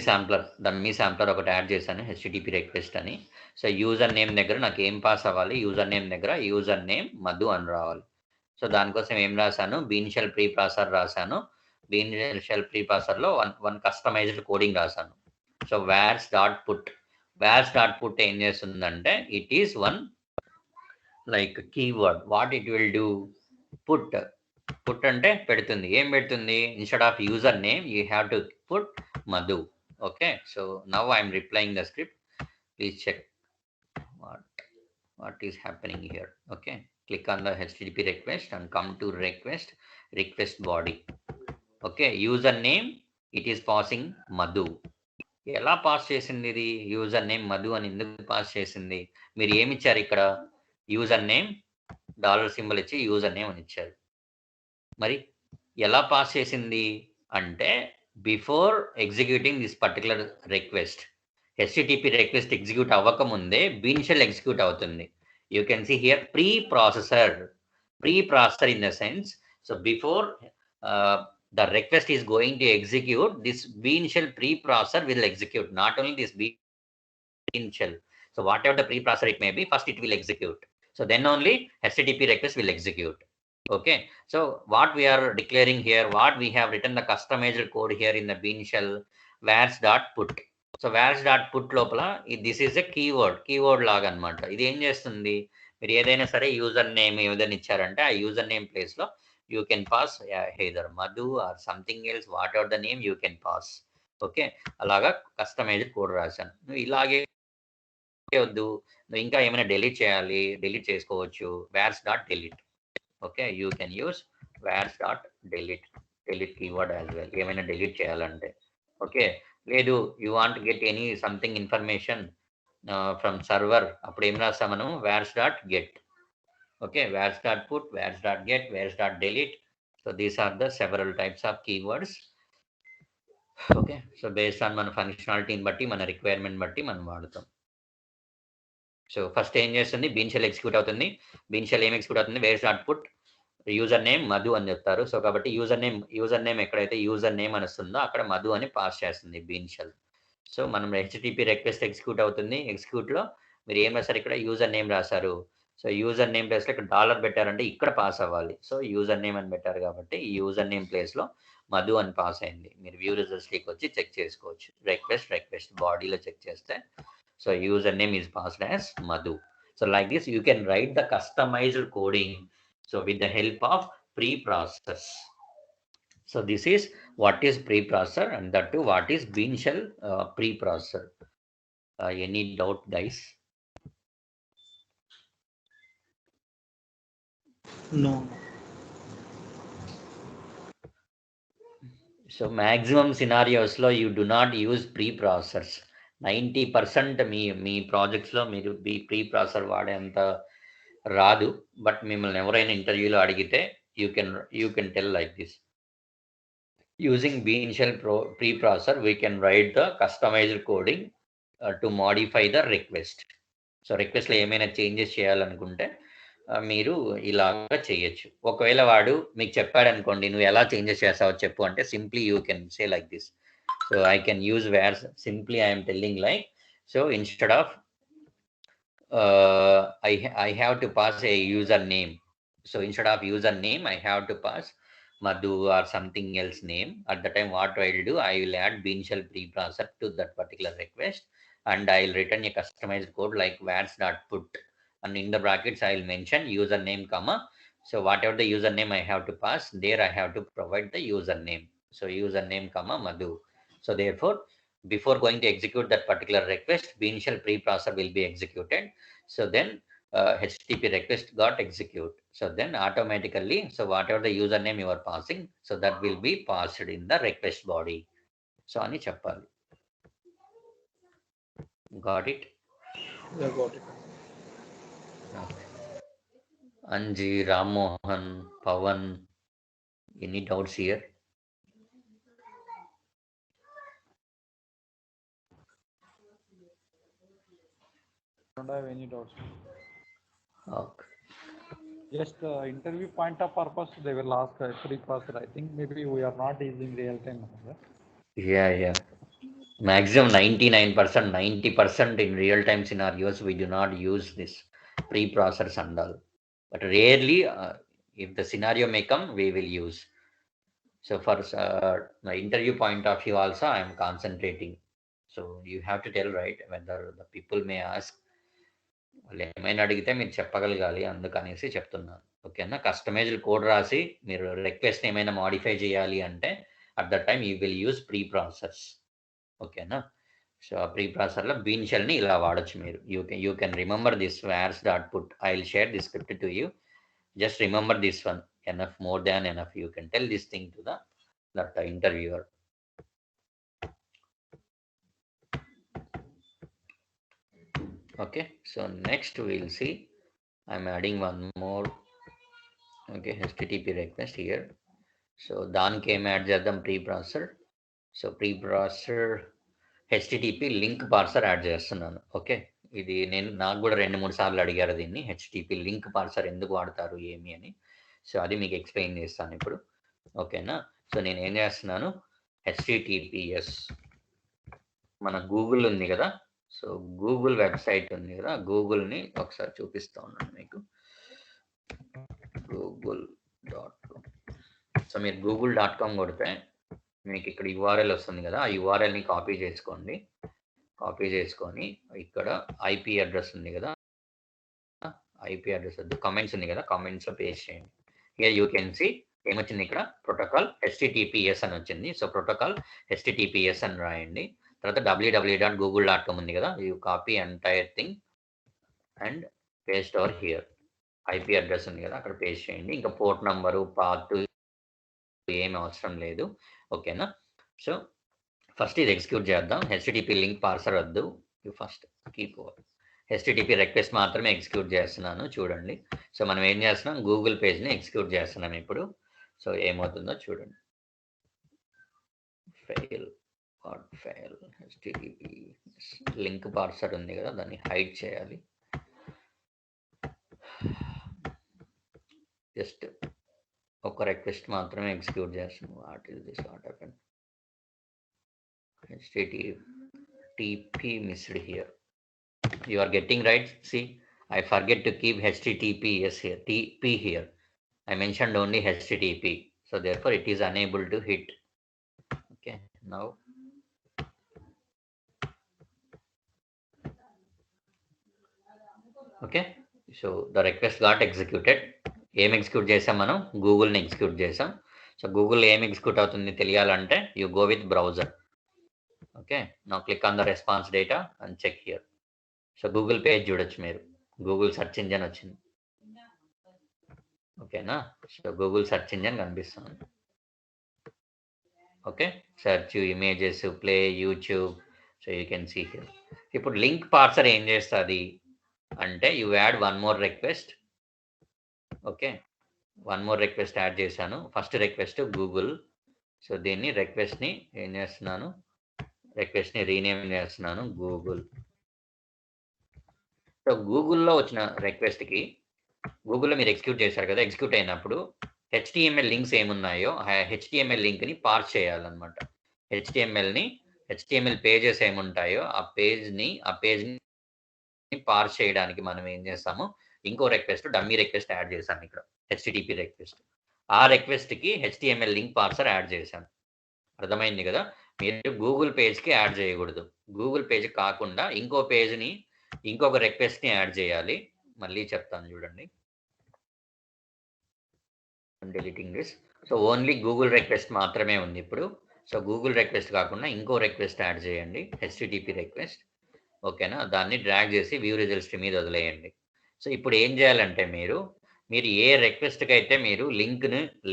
శాంప్లర్ ఒకటి యాడ్ చేశాను, హెచ్టిటిపి రిక్వెస్ట్ అని. సో యూజర్ నేమ్ దగ్గర నాకు ఏం పాస్ అవ్వాలి, యూజర్ నేమ్ దగ్గర యూజర్ నేమ్ మధు అని రావాలి. సో దానికోసం ఏం రాశాను, బీన్ షెల్ ప్రీ ప్రాసెసర్ రాశాను. బీన్ షెల్ ప్రీ ప్రాసెసర్లో వన్ కస్టమైజ్డ్ కోడింగ్ రాశాను. సో వార్స్ డాట్ పుట్ ఏం చేస్తుందంటే, it is one like keyword. What it will do, put అంటే పెడుతుంది. ఏం పెడుతుంది, instead of user name you have to put Madhu. Okay, so now I'm replying the script. Please check what is happening here. Okay, click on the HTTP request and come to request body. Okay, username, it is passing Madhu. ఎలా pass చేసింది ఇది? User name Madhu అని ఎందుకు pass చేసింది? మీరు ఏమి ఇచ్చారు ఇక్కడ? యూజర్ నేమ్ $సింబల్ ఇచ్చి యూజర్ నేమ్ అని ఇచ్చారు. మరి ఎలా పాస్ చేసింది అంటే, before executing this particular request, HTTP request execute అవ్వకముందే బీన్ షెల్ ఎగ్జిక్యూట్ అవుతుంది. You can see here pre processor in the sense, so before the request is going to execute, this bean shell preprocessor will execute, not only this bean shell. So whatever the preprocessor it may be, first it will execute. So then only HTTP request will execute. Okay, so what we are declaring here, what we have written the customized code here in the bean shell, vars.put. So vars.put లోపల this is a keyword లాగా అనమాట. ఇది ఏం చేస్తుంది, మీరు ఏదైనా సరే user name ఏదైనా ఇచ్చారంటే ఆ యూజర్ నేమ్ ప్లేస్ లో you can pass either Madhu or something else, whatever the name you can pass. Okay, అలాగా కస్టమైజ్డ్ కోడ్ రాశాను. నువ్వు ఇలాగే వద్దు, నువ్వు ఇంకా ఏమైనా డెలీట్ చేయాలి, డెలీట్ చేసుకోవచ్చు, vars.delete. Okay, you can use vars.delete keyword as well, ఏమైనా డెలీట్ చేయాలంటే. ఓకే, లేదు you want get any something information from server, అప్పుడు ఏం రాస్తాం మనం? vars.get. Okay, vars.put, vars.get, vars.delete. So these are the several types of keywords. Okay, so based on మన ఫంక్షనాలిటీని బట్టి, మన రిక్వైర్మెంట్ బట్టి మనం వాడతాం. సో ఫస్ట్ ఏం చేస్తుంది, బీన్ షెల్ ఎగ్జిక్యూట్ అవుతుంది. బీన్ షెల్ ఏం ఎగ్జిక్యూట్ అవుతుంది? vars.put యూజర్ నేమ్ మధు అని చెప్తారు. సో కాబట్టి యూజర్ నేమ్ ఎక్కడైతే యూజర్ నేమ్ అని వస్తుందో అక్కడ మధు అని పాస్ చేస్తుంది బీన్ షెల్. సో మనం హెచ్టిటిపి రిక్వెస్ట్ ఎగ్జిక్యూట్ అవుతుంది. ఎగ్జిక్యూట్లో మీరు ఏం రాశారు? ఇక్కడ యూజర్ నేమ్ రాశారు. సో యూజర్ నేమ్ ప్లేస్లో ఇక్కడ డాలర్ పెట్టారంటే ఇక్కడ పాస్ అవ్వాలి. సో యూజర్ నేమ్ అని పెట్టారు కాబట్టి ఈ యూజర్ నేమ్ ప్లేస్లో మధు అని పాస్ అయింది. మీరు వ్యూ రిజల్ట్స్కి వచ్చి చెక్ చేసుకోవచ్చు. రిక్వెస్ట్ బాడీలో చెక్ చేస్తే so user name is passed as Madhu. So like this you can write the customized coding so with the help of preprocess. So this is what is preprocessor, and that too what is bean shell preprocessor. Any doubt, guys? No. So maximum scenarios lo you do not use preprocessors. 90% మీ ప్రాజెక్ట్స్లో మీరు preprocessor వాడేంత రాదు. But మిమ్మల్ని ఎవరైనా ఇంటర్వ్యూలో అడిగితే you can tell like this, using bean shell preprocessor we can write the customized coding to modify the request. So రిక్వెస్ట్లో ఏమైనా changes చేయాలనుకుంటే మీరు ఇలాగా చేయొచ్చు. ఒకవేళ వాడు మీకు చెప్పాడు అనుకోండి, నువ్వు ఎలా చేంజెస్ చేస్తావో చెప్పు అంటే, simply you can say like this. So I can use wars, simply I am telling like, so instead of I have to pass a username. So instead of username, I have to pass Madhu or something else name. At the time, what I will do, I will add bean shell preprocessor to that particular request, and I will return a customized code like vars.put, and in the brackets I will mention username, comma. So whatever the username I have to pass, there I have to provide the username. So username, comma Madhu. So therefore, before going to execute that particular request, bean shell preprocessor will be executed. So then HTTP request got execute. So then automatically, so whatever the username you are passing, so that will be passed in the request body. So ani cheppali. Got it? Yeah, got it. Okay. Anji, Ram Mohan, Pawan, any doubts here? Don't have any doubts. Okay. Just interview point of purpose, they will ask preprocessor. I think maybe we are not using real time. Yeah. Maximum 99%, 90% in real time scenarios, we do not use this preprocessors and all. But rarely, if the scenario may come, we will use. So for my interview point of view also, I am concentrating. So you have to tell, right, whether the people may ask, వాళ్ళు ఏమైనా అడిగితే మీరు చెప్పగలగాలి, అందుకనేసి చెప్తున్నాను. ఓకేనా? Customized code రాసి మీరు రిక్వెస్ట్ ఏమైనా మాడిఫై చేయాలి అంటే at the time you will use preprocessors. ఓకేనా? సో ఆ ప్రీప్రాసెసర్లో బీన్ షెల్ని ఇలా వాడచ్చు మీరు. You can remember this vars.put. I will share this script to you. Just remember this one, enough, more than enough. You can tell this thing to the interviewer. Okay, so next we'll see, I'm adding one more. Okay, HTTP request here. So దానికి ఏం add చేద్దాం, preprocessor. So preprocessor HTTP link parser add చేస్తున్నాను. Okay, ఇది నాకు కూడా 2-3 సార్లు అడిగారు దీన్ని, HTTP లింక్ పార్సర్ ఎందుకు వాడతారు ఏమి అని. సో అది మీకు ఎక్స్ప్లెయిన్ చేస్తాను ఇప్పుడు. ఓకేనా, సో నేను ఏం చేస్తున్నాను, HTTPS మన గూగుల్ ఉంది కదా, సో గూగుల్ వెబ్సైట్ ఉంది కదా, గూగుల్ని ఒకసారి చూపిస్తా ఉన్నాను మీకు. google.com. సో మీరు google.com కొడితే మీకు ఇక్కడ URL వస్తుంది కదా, ఆ URLని కాపీ చేసుకోండి. కాపీ చేసుకొని ఇక్కడ IP అడ్రస్ ఉంది కదా, IP అడ్రస్ వద్దు, కమెంట్స్ ఉంది కదా, కమెంట్స్లో పేస్ట్ చేయండి. హియర్ యూ కెన్ సీ ఏమొచ్చింది ఇక్కడ, ప్రోటోకాల్ HTTPS అని వచ్చింది. సో ప్రోటోకాల్ HTTPS అని రాయండి. తర్వాత www.google.com ఉంది కదా, you copy entire thing and paste over here. IP address ఉంది కదా, అక్కడ పేస్ట్ చేయండి. ఇంకా పోర్ట్ నంబరు, పాత్ ఏమి అవసరం లేదు. ఓకేనా, సో ఫస్ట్ ఇది ఎగ్జిక్యూట్ చేద్దాం. HTTP లింక్ పార్సర్ వద్దు, you first keep over. HTTP request మాత్రమే ఎగ్జిక్యూట్ చేస్తున్నాను, చూడండి. సో మనం ఏం చేస్తున్నాం, గూగుల్ పేజ్ని ఎగ్జిక్యూట్ చేస్తున్నాం ఇప్పుడు. సో ఏమవుతుందో చూడండి. ఫెయిల్ HTTP లింక్ పార్సర్ ఉంది కదా, దాన్ని హైడ్ చేయాలి. జస్ట్ ఒక రిక్వెస్ట్ మాత్రమే ఎగ్జిక్యూట్ చేస్తున్నాం. What is this, what happen, HTTP missed here. You are getting right. See, I forget to keep HTTPS here, TP here. I mentioned only HTTP, so therefore it is unable to hit. Okay, now okay, so the request got executed. ఏం execute చేసాం మనం, గూగుల్ని execute చేసాం. So Google ఏం execute అవుతుంది తెలియాలంటే you go with browser. Okay, now click on the response data and check here. So Google page చూడొచ్చు మీరు, గూగుల్ సెర్చ్ ఇంజన్ వచ్చింది. ఓకేనా, సో గూగుల్ సెర్చ్ ఇంజన్ కనిపిస్తుంది. Okay, search, images, play, YouTube. So you can see here. ఇప్పుడు link parser ఏం చేస్తుంది అంటే, you add one more request. Okay, one more request add చేశాను. First request Google. సో దీన్ని రిక్వెస్ట్ని ఏం చేస్తున్నాను, రిక్వెస్ట్ని రీనేమ్ చేస్తున్నాను గూగుల్. సో గూగుల్లో వచ్చిన రిక్వెస్ట్కి, గూగుల్లో మీరు ఎగ్జిక్యూట్ చేశారు కదా, ఎగ్జిక్యూట్ అయినప్పుడు HTML లింక్స్ ఏమున్నాయో ఆ HTML లింక్ని పార్స్ చేయాలన్నమాట. HTML పేజెస్ ఏముంటాయో ఆ పేజ్ని పార్స్ చేయడానికి మనం ఏం చేస్తాము, ఇంకో రిక్వెస్ట్, డమ్మీ రిక్వెస్ట్ యాడ్ చేశాను ఇక్కడ, HTTP రిక్వెస్ట్. ఆ రిక్వెస్ట్కి HTML లింక్ పార్సర్ యాడ్ చేశాను. అర్థమైంది కదా, మీరు గూగుల్ పేజ్కి యాడ్ చేయకూడదు. గూగుల్ పేజ్ కాకుండా ఇంకో పేజ్ని, ఇంకొక రిక్వెస్ట్ని యాడ్ చేయాలి. మళ్ళీ చెప్తాను చూడండి, deleting this. So only Google request మాత్రమే ఉంది ఇప్పుడు. సో గూగుల్ రిక్వెస్ట్ కాకుండా ఇంకో రిక్వెస్ట్ యాడ్ చేయండి, HTTP రిక్వెస్ట్. ఓకేనా, దాన్ని డ్రాగ్ చేసి వ్యూ రిజల్ట్స్ మీద వదిలేయండి. సో ఇప్పుడు ఏం చేయాలంటే, మీరు ఏ రిక్వెస్ట్కి అయితే మీరు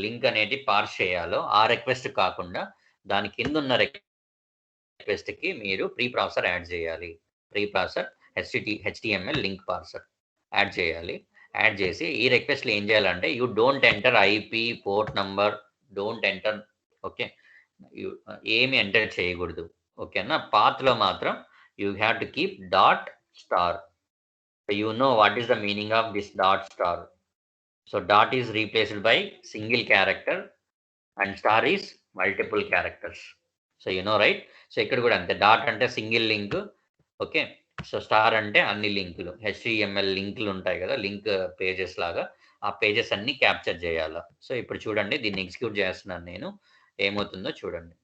లింక్ అనేది పార్స్ చేయాలో ఆ రిక్వెస్ట్ కాకుండా దాని కింద ఉన్న రిక్వెస్ట్కి మీరు ప్రీప్రాసెసర్ యాడ్ చేయాలి. ప్రీప్రాసెసర్ HTML లింక్ పార్సర్ యాడ్ చేయాలి. యాడ్ చేసి ఈ రిక్వెస్ట్లు ఏం చేయాలంటే, you don't enter IP, port number, don't enter. Okay, ఏమి ఎంటర్ చేయకూడదు. ఓకేనా, పాత్లో మాత్రం you have to keep dot star. You know what is the meaning of this dot star. So dot is replaced by single character and star is multiple characters. So you know, right? So ikkada kuda ante, dot ante single link. Okay, so star ante anni linklu, HTML linklu untayi kada, link pages laga, aa pages anni capture cheyala. So ippudu chudandi, దీన్ని execute చేస్తున్నాను నేను, ఏమవుతుందో చూడండి.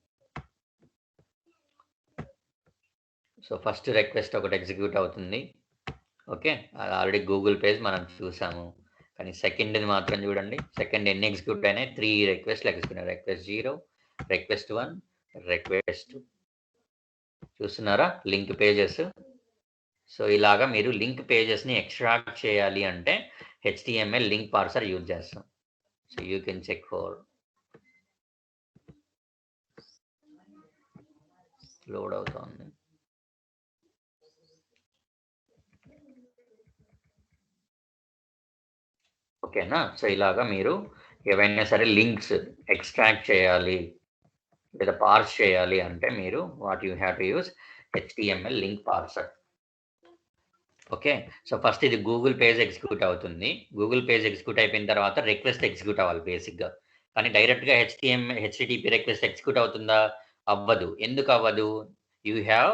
So first request ఒకటి execute అవుతుంది. Okay, అది already Google page మనం చూసాము. కానీ సెకండ్ని మాత్రం చూడండి, సెకండ్ ఎన్ని ఎగ్జిక్యూట్ అయినాయి, 3 రిక్వెస్ట్లు ఎగ్జిక్యూట్. Request 0, request 1, request 2. చూస్తున్నారా లింక్ పేజెస్. సో ఇలాగా మీరు లింక్ పేజెస్ని ఎక్స్ట్రాక్ట్ చేయాలి అంటే HTML లింక్ పార్సర్ యూజ్ చేస్తాం. So you can check for load అవుతుంది. ఓకేనా? సో ఇలాగా మీరు ఏవైనా సరే లింక్స్ ఎక్స్ట్రాక్ట్ చేయాలి లేదా పార్స్ చేయాలి అంటే మీరు what you have to use HTML link parser. Okay, so first ఇది గూగుల్ పేజ్ ఎగ్జిక్యూట్ అవుతుంది. గూగుల్ పేజ్ ఎగ్జిక్యూట్ అయిపోయిన తర్వాత రిక్వెస్ట్ ఎగ్జిక్యూట్ అవ్వాలి బేసిక్గా. కానీ డైరెక్ట్గా HTTP రిక్వెస్ట్ ఎగ్జిక్యూట్ అవుతుందా? అవ్వదు. ఎందుకు అవ్వదు? You have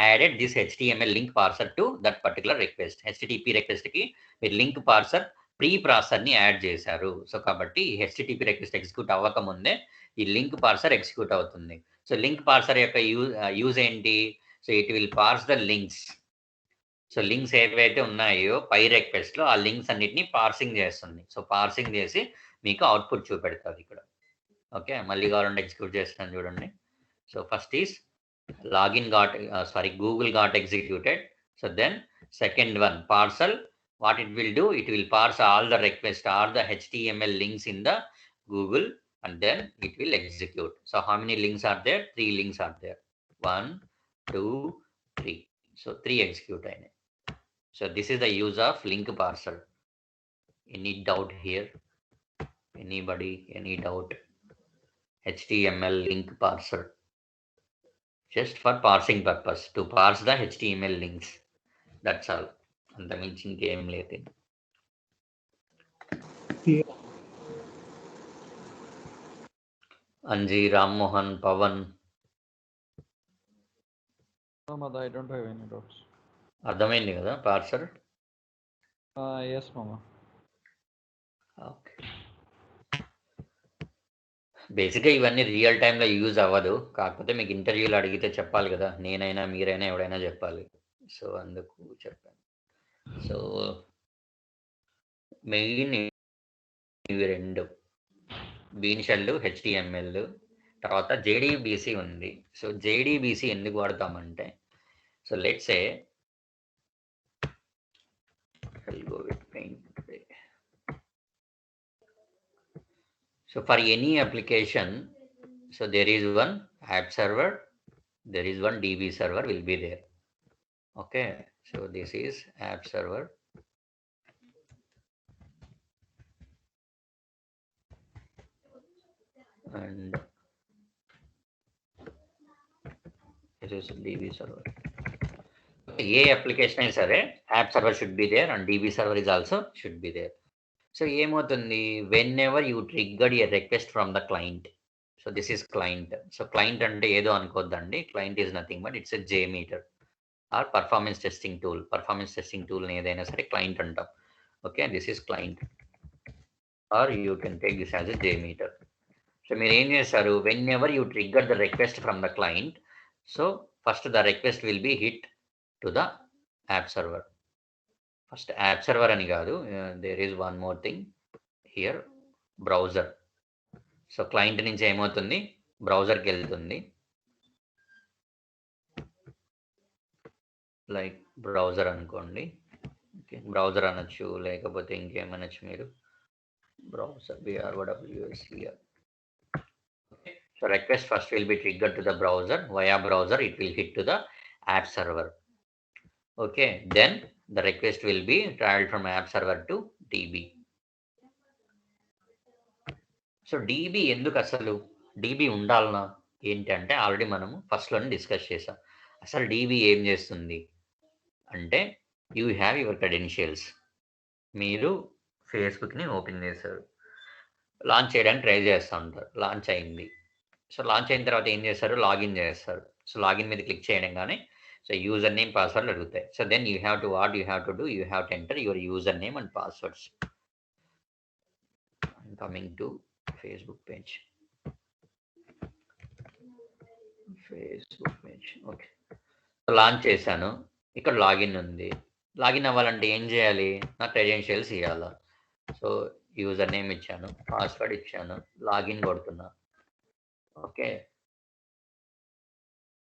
added this HTML link parser to that particular request. HTTP రిక్వెస్ట్కి మీరు లింక్ పార్సర్ ప్రీ ప్రాసెసర్ని యాడ్ చేశారు. సో కాబట్టి HTTP రిక్వెస్ట్ ఎగ్జిక్యూట్ అవ్వకముందే ఈ లింక్ పార్సర్ ఎగ్జిక్యూట్ అవుతుంది. సో లింక్ పార్సర్ యొక్క యూజ్ ఏంటి? So it will parse the links. So links ఏవైతే ఉన్నాయో పై రిక్వెస్ట్లో ఆ లింక్స్ అన్నిటిని పార్సింగ్ చేస్తుంది. సో పార్సింగ్ చేసి మీకు అవుట్పుట్ చూపెడుతుంది ఇక్కడ. ఓకే, మళ్ళీ కావాలంటే ఎగ్జిక్యూట్ చేస్తున్నాను చూడండి. So first is login got Google got executed. So then second one, parcel, what it will do, it will parse all the requests or the HTML links in the Google and then it will execute. So how many links are there? 3 links are there. 1, 2, 3. So 3 execute. So this is the use of link parser. Any doubt here? Anybody? Any doubt? HTML link parser. Just for parsing purpose, to parse the HTML links. That's all. అంత మించి ఇంకేం లేదు. Anji, Rammohan, Pawan. I don't have any doubts. అర్థమైంది కదా parser? Yes, Mama. Okay. బేసిక్గా ఇవన్నీ real టైంలో use అవ్వదు. కాకపోతే మీకు ఇంటర్వ్యూలో అడిగితే చెప్పాలి కదా, నేనైనా మీరైనా ఎవడైనా చెప్పాలి. సో అందుకు చెప్పాను. సో మెయిన్ ఇవి రెండు, బీన్ షెల్, HTML. తర్వాత JDBC ఉంది. సో JDBC ఎందుకు వాడతామంటే, so let's say I'll go with paint today. So for any application, so there is one app server, there is one DB server will be there. Okay, so this is app server. And this is DB server. ఏ application అయినా సరే app server should be there and DB server is also should be there. So ఏమవుతుంది, whenever you triggered a request from the client. So this is client. So client అంటే ఏదో అనుకోద్దండి, client is nothing but it's a JMeter or performance testing tool. Performance testing tool ఏదైనా సరే client అంటాం. Okay, this is client or you can take this as a JMeter. So మీరు ఏం చేస్తారు, whenever you trigger the request from the client, so first the request will be hit to the app server. First app server అని కాదు, there is one more thing here, browser. So client నుంచి ఏమవుతుంది, బ్రౌజర్కి వెళ్తుంది. Like browser అనుకోండి, okay, browser అనొచ్చు, లేకపోతే ఇంకేమనొచ్చు మీరు, browser BROWS here. So request first will be triggered to the browser. Via browser it will hit to the app server. Okay, then the request will be traveled from app server to DB. So DB ఎందుకు అసలు, DB ఉండాలనా ఏంటంటే, already మనము ఫస్ట్లోనే discuss చేసాం. అసలు DB ఏం చేస్తుంది అంటే, you have your credentials. మీరు ఫేస్బుక్ని ఓపెన్ చేశారు, లాంచ్ చేయడానికి ట్రై చేస్తూ ఉంటారు, లాంచ్ అయింది. సో లాంచ్ అయిన తర్వాత ఏం చేస్తారు, లాగిన్ చేస్తారు. సో లాగిన్ మీద క్లిక్ చేయడంగానే సో యూజర్ నేమ్, పాస్వర్డ్ అడుగుతాయి. So then you have to what you have to do, you have to enter your user name and passwords. Coming to Facebook page, okay, launch చేశాను. ఇక్కడ login ఉంది. Login అవ్వాలంటే ఏం చేయాలి, నా credentials ఇవ్వాలా. So user name ఇచ్చాను, password ఇచ్చాను, లాగిన్ కొడుతున్నా. ఓకే,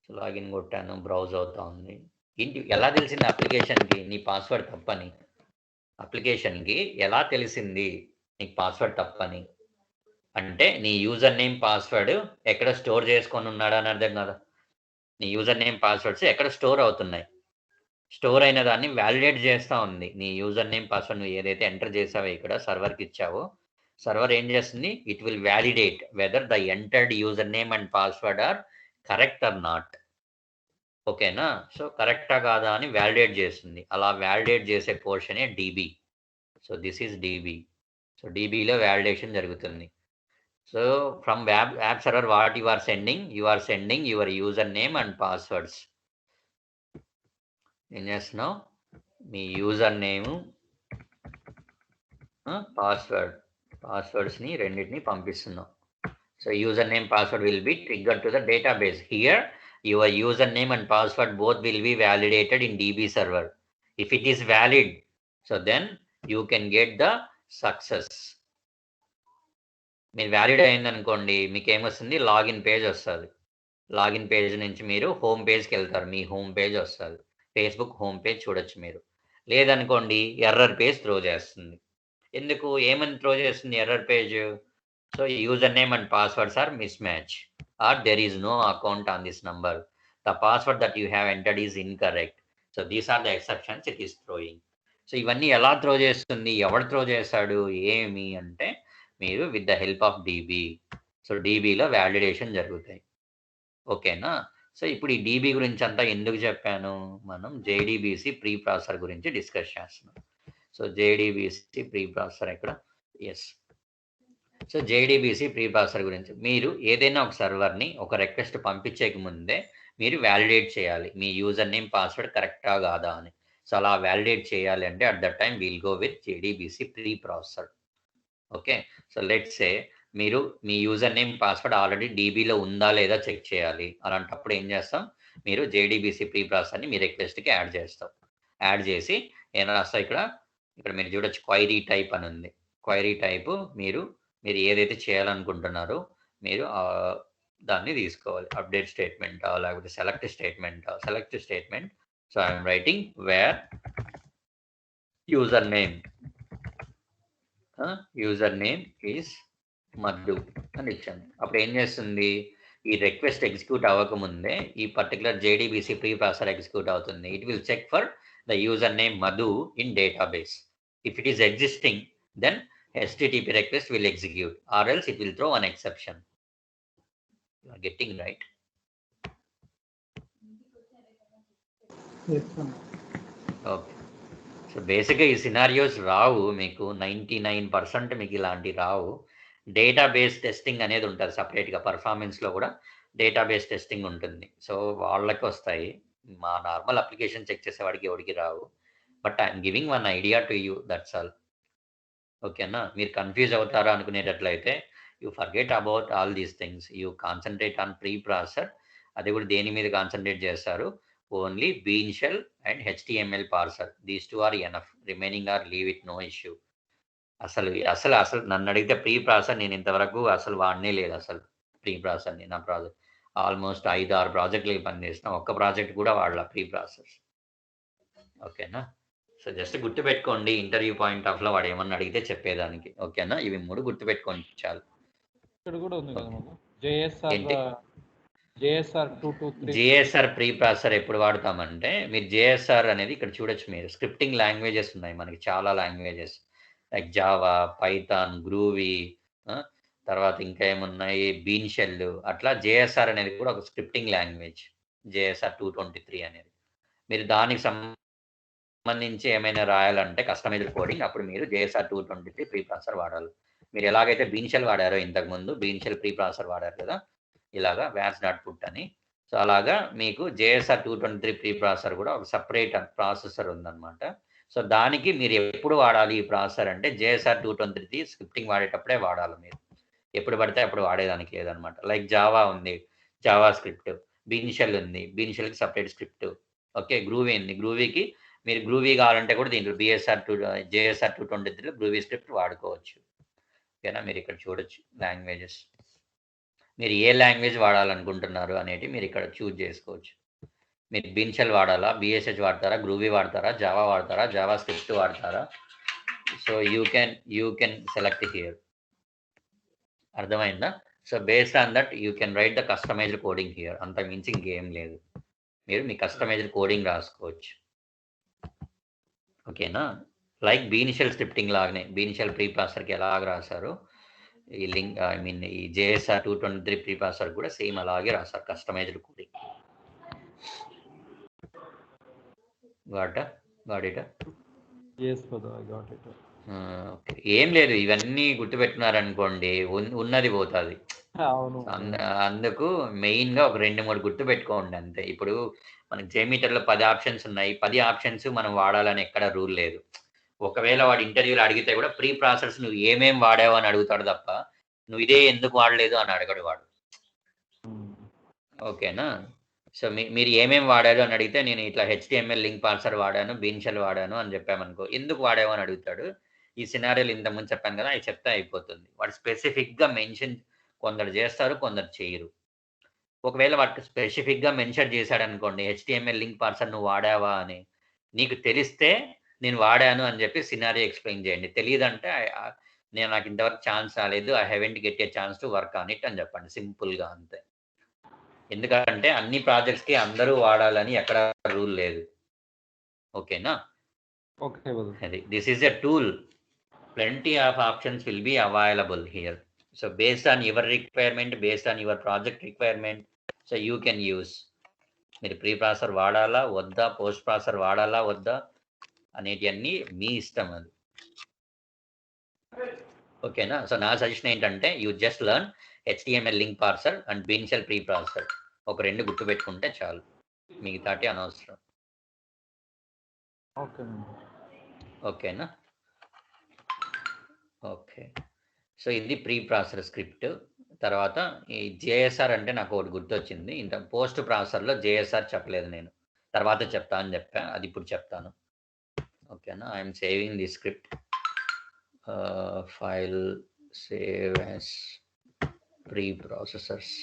సో లాగిన్ కొట్టాను, బ్రౌజ్ అవుతా ఉంది. ఏంటి ఎలా తెలిసింది అప్లికేషన్కి నీ పాస్వర్డ్ తప్పని? అప్లికేషన్కి ఎలా తెలిసింది నీకు పాస్వర్డ్ తప్పని? అంటే నీ యూజర్ నేమ్ పాస్వర్డ్ ఎక్కడ స్టోర్ చేసుకొని ఉన్నాడు అని అర్థం కదా. నీ యూజర్ నేమ్ పాస్వర్డ్స్ ఎక్కడ స్టోర్ అవుతున్నాయి. స్టోర్ అయిన దాన్ని వాలిడేట్ చేస్తా ఉంది. నీ యూజర్ నేమ్ పాస్వర్డ్ నువ్వు ఏదైతే ఎంటర్ చేసావో ఇక్కడ సర్వర్కి ఇచ్చావో, సర్వర్ ఏం చేస్తుంది, it will validate whether the entered user name and password are correct or not. ఓకేనా. సో కరెక్టా కాదా అని వాలిడేట్ చేస్తుంది. అలా వాలిడేట్ చేసే పోర్షనే DB. So this is DB. So డీబీలో వాలిడేషన్ జరుగుతుంది. So from app server what you are sending your user name and passwords. ఏం చేస్తున్నావు, మీ యూజర్ నేమ్ పాస్వర్డ్స్ని రెండింటిని పంపిస్తున్నావు. So user name password will be triggered to the database. Here your username and password both will be validated in DB server. If it is valid, so then you can get the success. మీరు valid అయింది అనుకోండి, మీకు ఏమొస్తుంది, login page వస్తుంది. Login page నుంచి మీరు home పేజ్కి వెళ్తారు. మీ home page వస్తుంది, ఫేస్బుక్ హోమ్ పేజ్ చూడొచ్చు మీరు. లేదనుకోండి ఎర్రర్ పేజ్ త్రో చేస్తుంది. ఎందుకు, ఏమని త్రో చేస్తుంది error page? So user name and passwords are mismatch or there is no account on this number. The password that you have entered is incorrect. So these are the exceptions it is throwing. So ఇవన్నీ ఎలా throw చేస్తుంది, ఎవడు throw చేశాడు, ఏమి అంటే మీరు with the help of DB. So డీబీలో validation జరుగుతాయి. ఓకేనా. సో ఇప్పుడు ఈ డీబీ గురించి అంతా ఎందుకు చెప్పాను, మనం జేడీబీసీ ప్రీ ప్రాసెసర్ గురించి డిస్కస్ చేస్తున్నాం. సో జేడీబీసీ ప్రీ ప్రాసెసర్ ఇక్కడ, yes. So JDBC pre processor గురించి, మీరు ఏదైనా ఒక సర్వర్ని ఒక రిక్వెస్ట్ పంపించేకి ముందే మీరు వ్యాలిడేట్ చేయాలి మీ యూజర్ నేమ్ పాస్వర్డ్ కరెక్టా కాదా అని. సో అలా వ్యాలిడేట్ చేయాలి అంటే at that time will go with JDBC pre processor. Okay. So let's సే మీరు మీ యూజర్ నేమ్ పాస్వర్డ్ ఆల్రెడీ డీబీలో ఉందా లేదా చెక్ చేయాలి. అలాంటప్పుడు ఏం చేస్తాం, మీరు జేడీబీసీ ప్రీ ప్రాసెసర్ని మీ రిక్వెస్ట్కి యాడ్ చేస్తాం. యాడ్ చేసి ఏం రాస్తాం, ఇక్కడ మీరు చూడొచ్చు క్వైరీ టైప్ అని ఉంది. క్వైరీ టైపు మీరు ఏదైతే చేయాలనుకుంటున్నారో మీరు దాన్ని తీసుకోవాలి. అప్డేట్ స్టేట్మెంటా లేకపోతే select statement. So I'm writing where user name is Madhu అని ఇచ్చాను. అప్పుడు ఏం చేస్తుంది, ఈ రిక్వెస్ట్ ఎగ్జిక్యూట్ అవ్వకముందే ఈ particular JDBC pre processor execute అవుతుంది. It will check for the user name Madhu in database. If it is existing then HTTP request will execute, or else it will throw an exception. You are getting right? Yes, sir. Okay. So basically ఈ scenarios రావు మీకు, 99% మీకు ఇలాంటి రావు. Database testing అనేది ఉంటుంది సపరేట్గా. పర్ఫార్మెన్స్లో కూడా database testing ఉంటుంది. So వాళ్ళకి వస్తాయి, మా నార్మల్ అప్లికేషన్ చెక్ చేసేవాడికి ఎవరికి రావు. But I'm giving one idea to you, that's all. ఓకేనా. మీరు కన్ఫ్యూజ్ అవుతారా అనుకునేటట్లయితే you forget about all these things, you concentrate on pre processor. అది కూడా దేని మీద కాన్సన్ట్రేట్ చేస్తారు, only bean shell and HTML parser. These two are enough, remaining or leave it, no issue. అసలు నన్ను అడిగితే ప్రీ ప్రాసెసర్ నేను ఇంతవరకు అసలు వాడనే లేదు. అసలు ప్రీ ప్రాసెసర్ని నా ప్రాజెక్ట్ ఆల్మోస్ట్ 5-6 ప్రాజెక్టులకి పనిచేసిన, ఒక్క ప్రాజెక్ట్ కూడా వాడాల ప్రీ ప్రాసెసర్. ఓకేనా. సో జస్ట్ గుర్తుపెట్టుకోండి, ఇంటర్వ్యూ పాయింట్ ఆఫ్ లో వాడు ఏమన్నా అడిగితే చెప్పేదానికి. ఓకేనా. ఇవి 3 గుర్తుపెట్టుకోండి చాలు. ఇక్కడ కూడా ఉంది కదా మనం JSR 223. JSR ప్రీ ప్రాసెసర్ ఎప్పుడు వాడతామంటే, మీరు JSR అనేది ఇక్కడ చూడొచ్చు. మీరు స్క్రిప్టింగ్ లాంగ్వేజెస్ ఉన్నాయి మనకి, చాలా languages like Java, Python, groovy, తర్వాత ఇంకా ఏమున్నాయి, బీన్ షెల్. అట్లా JSR అనేది కూడా ఒక స్క్రిప్టింగ్ లాంగ్వేజ్, JSR 223 అనేది. మీరు దానికి సంబంధించి ఏమైనా రాయాలంటే కస్టమైజ్డ్ కోడింగ్, అప్పుడు మీరు JSR 223 ప్రీ ప్రాసెసర్ వాడాలి. మీరు ఎలాగైతే బీన్ షెల్ వాడారో ఇంతకుముందు, బీన్ షెల్ ప్రీ ప్రాసెసర్ వాడారు కదా ఇలాగా vas.put అని. సో అలాగా మీకు JSR 223 ప్రీ ప్రాసెసర్ కూడా ఒక సపరేట్ ప్రాసెసర్ ఉందన్నమాట. సో దానికి మీరు ఎప్పుడు వాడాలి ఈ ప్రాసెసర్ అంటే, JSR 223 స్క్రిప్టింగ్ వాడేటప్పుడే వాడాలి. మీరు ఎప్పుడు పడితే అప్పుడు వాడేదానికి లేదనమాట. లైక్ జావా ఉంది, జావా స్క్రిప్ట్. బీన్ షెల్ ఉంది, బీన్ షెల్కి సపరేట్ స్క్రిప్ట్. ఓకే. గ్రూవీ ఉంది, గ్రూవీకి మీరు గ్రూవీ కావాలంటే కూడా దీంట్లో JSR 223 గ్రూవీ స్క్రిప్ట్ వాడుకోవచ్చు. ఓకేనా. మీరు ఇక్కడ చూడొచ్చు లాంగ్వేజెస్, మీరు ఏ లాంగ్వేజ్ వాడాలనుకుంటున్నారు అనేది మీరు ఇక్కడ చూజ్ చేసుకోవచ్చు. మీరు బీన్ షెల్ వాడాలా, BSH వాడతారా, గ్రూవీ వాడతారా, జావా వాడతారా, జావా స్క్రిప్ట్ వాడతారా, so you can select here. అర్థమైందా? So based on that you can write the customized coding here. అంతకు మించి ఇంకేం లేదు. మీరు మీ కస్టమైజ్డ్ కోడింగ్ రాసుకోవచ్చు. ఓకేనా? లైక్ బీనిషియల్ స్క్రిప్టింగ్ లాగానే బీనిషియల్ ప్రీ ప్రాసెసర్కి ఎలాగ రాశారో ఈ లింక్ ఈ JSR 223 ప్రీ ప్రాసెసర్ కూడా సేమ్ అలాగే రాశారు customized coding. Got it? Yes, brother, I got it. Okay. ఏం లేదు, ఇవన్నీ గుర్తుపెట్టుకున్నారనుకోండి ఉన్నది పోతుంది. అవును. అందుకు మెయిన్గా ఒక 2-3 గుర్తుపెట్టుకోండి అంతే. ఇప్పుడు మనకి జేమీటర్లో 10 ఆప్షన్స్ ఉన్నాయి. 10 ఆప్షన్స్ మనం వాడాలని ఎక్కడ రూల్ లేదు. ఒకవేళ వాడు ఇంటర్వ్యూలో అడిగితే కూడా ప్రీ ప్రాసెస్ నువ్వు ఏమేమి వాడావు అని అడుగుతాడు తప్ప నువ్వు ఇదే ఎందుకు వాడలేదు అని అడగడు వాడు. ఓకేనా? సో మీరు ఏమేమి వాడారు అని అడిగితే నేను ఇట్లా HTML లింక్ పార్సర్ వాడాను, బీన్షెల్ వాడాను అని చెప్పామనుకో, ఎందుకు వాడావు అని అడుగుతాడు. ఈ సినారియోలు ఇంతకుముందు చెప్పాను కదా, అవి చెప్తే అయిపోతుంది. వాడు స్పెసిఫిక్గా మెన్షన్ కొందరు చేస్తారు, కొందరు చేయరు. ఒకవేళ వాటికి స్పెసిఫిక్గా మెన్షన్ చేశాడు అనుకోండి, HTML లింక్ పార్సర్ నువ్వు వాడావా అని, నీకు తెలిస్తే నేను వాడాను అని చెప్పి సినారియో ఎక్స్ప్లెయిన్ చేయండి. తెలియదంటే నాకు ఇంతవరకు ఛాన్స్ రాలేదు, I haven't get a chance to work on it అని చెప్పండి, సింపుల్గా అంతే. ఎందుకంటే అన్ని ప్రాజెక్ట్స్కి అందరూ వాడాలని ఎక్కడ రూల్ లేదు. ఓకేనా? ఓకే. అది this is a tool. plenty of options will be available here. So based on your requirement, based on your project requirement, so you can use. మీరు ప్రీ ప్రాసెసర్ వాడాలా వద్దా, పోస్ట్ ప్రాసెసర్ వాడాలా వద్దా అనేటివన్నీ మీ ఇష్టం అది. ఓకేనా? సో నా సజెషన్ ఏంటంటే you just learn HTML link parser and BeanShell pre processor. ఒక 2 గుర్తుపెట్టుకుంటే చాలు, మిగతాటి అనవసరం. ఓకేనా? ఓకే. సో ఇది ప్రీ ప్రాసెసర్ స్క్రిప్ట్. తర్వాత ఈ JSR అంటే నాకు ఒకటి గుర్తొచ్చింది. ఇంత పోస్ట్ ప్రాసెసర్లో JSR చెప్పలేదు నేను, తర్వాత చెప్తా అని చెప్పా, అది ఇప్పుడు చెప్తాను. ఓకేనా? I'm saving the script. File save as preprocessors.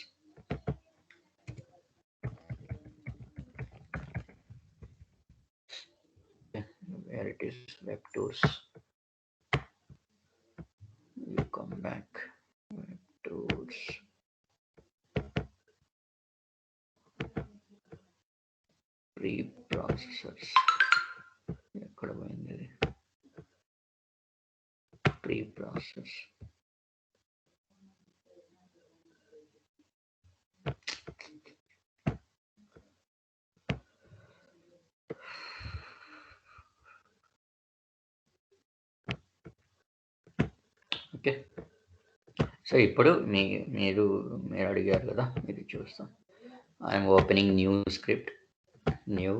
Where it is, web tools. You come back, web tools. Pre-processors. ఎక్కడ పోయింది ఇది? Pre-process. ఓకే. సో ఇప్పుడు మీరు అడిగారు కదా, ఇది చూస్తాం. I'm opening new script, new,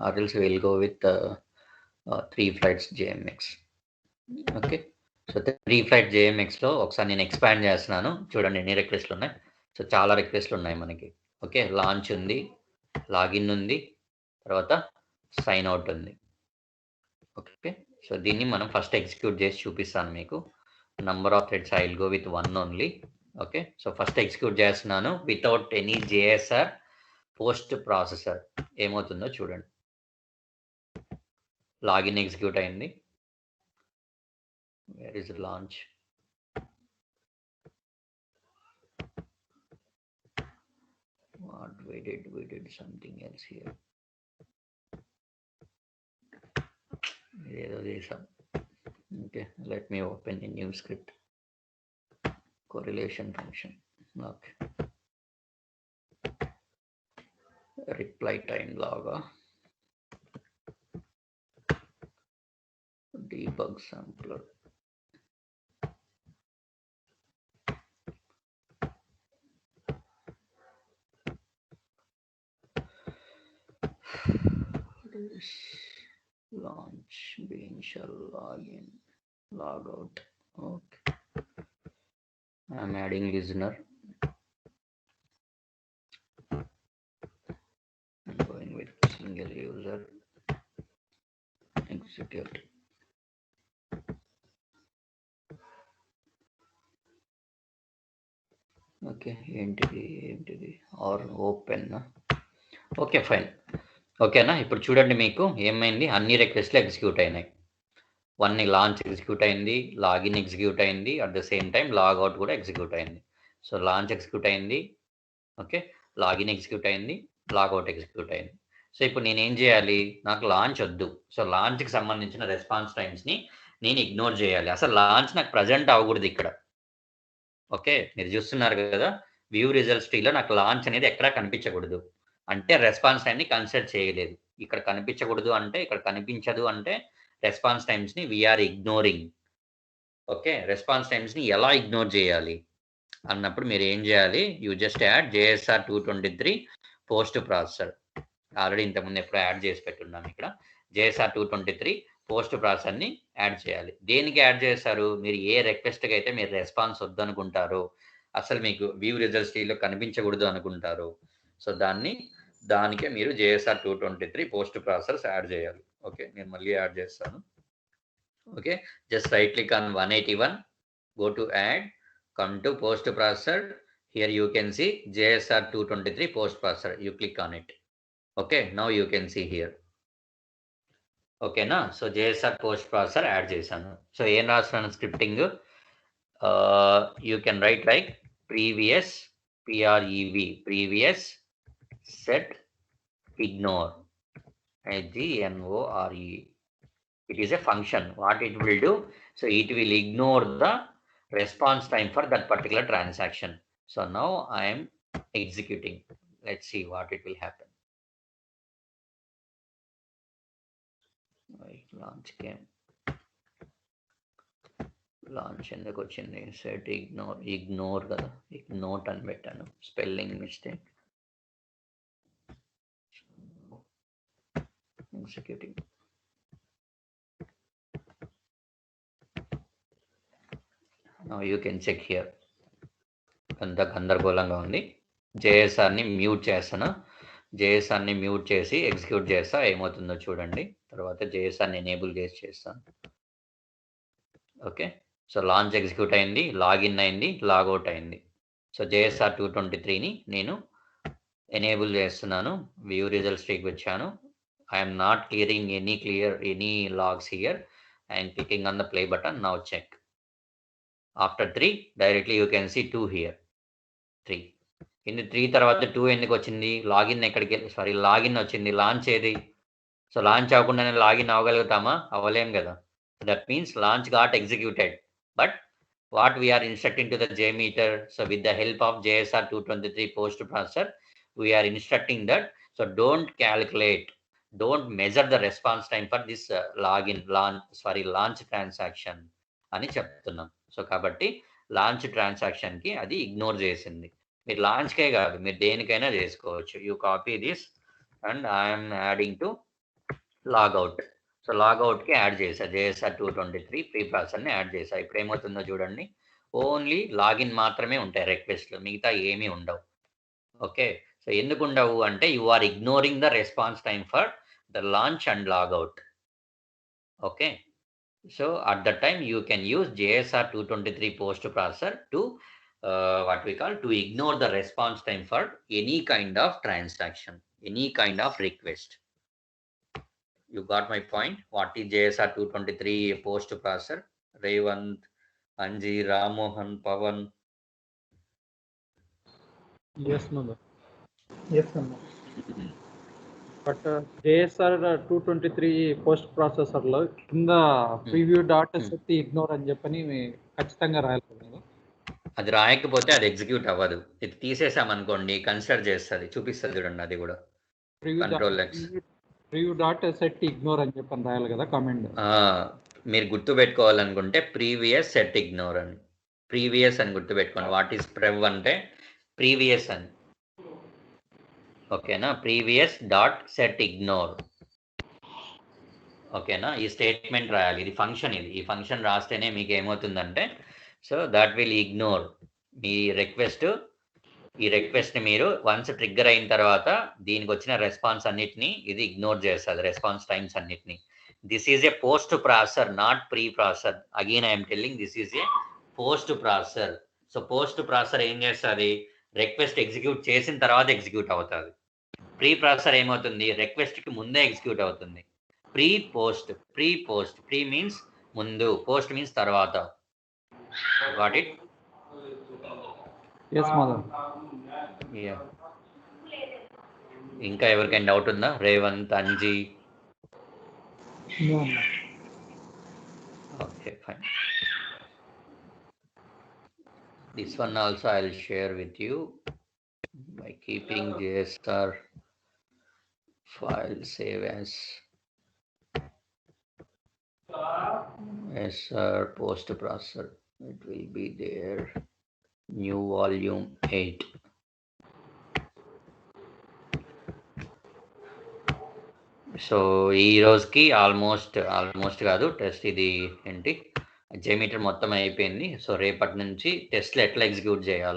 or else will go with 3 flights JMX. Okay. So 3 flights JMXలో ఒకసారి నేను ఎక్స్పాండ్ చేస్తున్నాను, చూడండి ఎన్ని రిక్వెస్ట్లు ఉన్నాయి. సో చాలా రిక్వెస్ట్లు ఉన్నాయి మనకి. ఓకే, లాంచ్ ఉంది, లాగిన్ ఉంది, తర్వాత సైన్ అవుట్ ఉంది. ఓకే, సో దీన్ని మనం ఫస్ట్ ఎగ్జిక్యూట్ చేసి చూపిస్తాను మీకు. Number of threads I will go with 1 only. Okay, so first execute చేస్తున్నాను without any JSR post processor. ఏమవుతుందో చూడండి. లాగిన్ ఎగ్జిక్యూట్ అయింది. Where is launch? What we did something else here. Okay, let me open a new script. Correlation function. Okay. Reply time logger. Debug sampler. Launch, Beanshell, login, logout. Okay. I'm adding listener. I'm going with single user. Execute. Okay, ఏంటిది are open. Okay, fine. ఓకేనా? ఇప్పుడు చూడండి మీకు ఏమైంది, అన్ని రిక్వెస్ట్లు execute అయినాయి. 1 launch execute అయింది, లాగిన్ ఎగ్జిక్యూట్ అయింది, at the same time logout కూడా ఎగ్జిక్యూట్ అయింది. సో లాంచ్ ఎగ్జిక్యూట్ అయింది, ఓకే, లాగిన్ ఎగ్జిక్యూట్ అయింది, లాగౌట్ ఎగ్జిక్యూట్ అయింది. సో ఇప్పుడు నేనేం చేయాలి, నాకు లాంచ్ వద్దు. సో లాంచ్కి సంబంధించిన రెస్పాన్స్ టైమ్స్ని నేను ఇగ్నోర్ చేయాలి. అసలు లాంచ్ నాకు ప్రజెంట్ అవ్వకూడదు ఇక్కడ. ఓకే, మీరు చూస్తున్నారు కదా, వ్యూ రిజల్ట్స్ ట్రీలో నాకు లాంచ్ అనేది ఎక్కడా కనిపించకూడదు. అంటే రెస్పాన్స్ టైంని కన్సిడర్ చేయలేదు. ఇక్కడ కనిపించకూడదు అంటే, ఇక్కడ కనిపించదు అంటే రెస్పాన్స్ టైమ్స్ని వీఆర్ ఇగ్నోరింగ్. ఓకే, రెస్పాన్స్ టైమ్స్ని ఎలా ఇగ్నోర్ చేయాలి అన్నప్పుడు మీరు ఏం చేయాలి, you just add JSR 223 post processor. Already ఇంతకుముందు ఎప్పుడో యాడ్ చేసి పెట్టున్నాను ఇక్కడ. JSR 223 పోస్ట్ ప్రాసెసర్ని యాడ్ చేయాలి. దేనికి యాడ్ చేస్తారు, మీరు ఏ రిక్వెస్ట్కి అయితే మీరు రెస్పాన్స్ వద్దనుకుంటారో, అసలు మీకు వ్యూ రిజల్ట్స్ ట్రీలో కనిపించకూడదు అనుకుంటారు, సో దానికే మీరు JSR 223 పోస్ట్ ప్రాసెసర్స్ యాడ్ చేయాలి. ఓకే, నేను మళ్ళీ యాడ్ చేస్తాను. Okay, just right click on 181, go to add, come to post processor. Here you can see JSR 223 post processor. You click on it. Okay, now you can see here. Okay na, so JSR post processor add chesanu. So em rasana scripting, you can write like previous previous set ignore, ignore. It is a function. What it will do, so it will ignore the response time for that particular transaction. So now I am executing. Let's see what it will happen. Launch came. Launch enduku vachindi, set ignore kada, ignore అని పెట్టాను, spelling mistake. Executing. Now you can check here. అంత గందరగోళంగా ఉంది. JSRని mute చేస్తాను. JSRని mute చేసి execute చేస్తా, ఏమవుతుందో చూడండి. తర్వాత JSRని ఎనేబుల్ చేస్తాను. ఓకే, సో లాంచ్ ఎగ్జిక్యూట్ అయింది, లాగిన్ అయింది, లాగౌట్ అయింది. సో JSR 223ని నేను ఎనేబుల్ చేస్తున్నాను. వ్యూ రిజల్ట్స్ ట్రీకి వచ్చాను. I'm not clearing any logs here. I'm clicking on the play button. Now check. After 3, directly you can see 2 here. 3 in 3 తర్వాత 2 ఎందుకు వచ్చింది, లాగిన్ లాగిన్ వచ్చింది. లాంచ్ ఏది, సో లాంచ్ అవ్వకుండానే లాగిన్ అవ్వగలుగుతామా, అవ్వలేం కదా. That means launch got executed, but what we are instructing to the JMeter, so with the help of JSR 223 post processor we are instructing that, so don't measure the response time for this launch transaction అని చెప్తున్నాం. So కాబట్టి launch ట్రాన్సాక్షన్కి అది ignore చేసింది. మీరు లాంచ్కే కాదు, మీరు దేనికైనా చేసుకోవచ్చు. You copy this and I'm adding to logout. So లాగౌట్కి యాడ్ చేశా, JSR 223 ప్రీ ప్రాసెసర్ని యాడ్ చేశా. ఇప్పుడు ఏమవుతుందో చూడండి, ఓన్లీ లాగిన్ మాత్రమే ఉంటాయి రిక్వెస్ట్లు, మిగతా ఏమీ ఉండవు. ఓకే, సో ఎందుకు ఉండవు అంటే you are ignoring the response time for the launch and logout. Okay, so at that time you can use JSR 223 post processor to to ignore the response time for any kind of transaction, any kind of request. You got my point? What is JSR 223 post processor? Revant, Anji, Ramohan, Pavan. Yes, mother. Yes, mother. But JSR 223 post ప్రాసెసర్లో కింద preview dot set ignore అని చెప్పని ఖచ్చితంగా రాయాలి కదా. అది రాయకపోతే అది execute అవ్వదు. ఇది తీసేసామనుకోండి కన్సిడర్ చేస్తుంది, చూపిస్తుంది చూడండి. అది కూడా ప్రివ్యూ డాట్ సెట్ ఇగ్నోర్ అని చెప్పని రాయాలి కదా కమాండ్. మీరు గుర్తు పెట్టుకోవాలనుకుంటే ప్రీవియస్ సెట్ ఇగ్నోర్ అని, ప్రీవియస్ అని గుర్తు పెట్టుకోండి. వాట్ ఈస్ ప్రెవ్ అంటే ప్రీవియస్ అని. ఓకేనా, ప్రీవియస్ డాట్ సెట్ ఇగ్నోర్. ఓకేనా, ఈ స్టేట్మెంట్ రాయాలి. ఇది ఫంక్షన్, ఈ ఫంక్షన్ రాస్తేనే మీకు ఏమవుతుందంటే, so that will ignore me request. ఈ రిక్వెస్ట్ని మీరు వన్స్ ట్రిగ్గర్ అయిన తర్వాత దీనికి వచ్చిన రెస్పాన్స్ అన్నిటిని ఇది ఇగ్నోర్ చేస్తుంది, రెస్పాన్స్ టైమ్స్ అన్నిటిని. This is a post processor, not pre processor. Again I'm telling this is a post processor. So post processor ఏం చేస్తుంది, రిక్వెస్ట్ ఎగ్జిక్యూట్ చేసిన తర్వాత ఎగ్జిక్యూట్ అవుతుంది. ప్రీ ప్రాసెసర్ ఏమవుతుంది, రిక్వెస్ట్కి ముందే ఎగ్జిక్యూట్ అవుతుంది. ప్రీ మీన్స్ ముందు, పోస్ట్ మీన్స్ తర్వాత. Got it? Yes, mother. Yeah. ఇంకా ఎవరికైనా డౌట్ ఉందా? Revanth, Anji? No. Okay, fine. This one also I'll share with you by keeping JSR file save as post processor. It will be there. New volume 8. So ఈ రోజుకి almost కాదు, test ఇది ఏంటి జెమీటర్ మొత్తం అయిపోయింది. సో రేపటి నుంచి టెస్ట్లు ఎట్లా ఎగ్జిక్యూట్ చేయాలో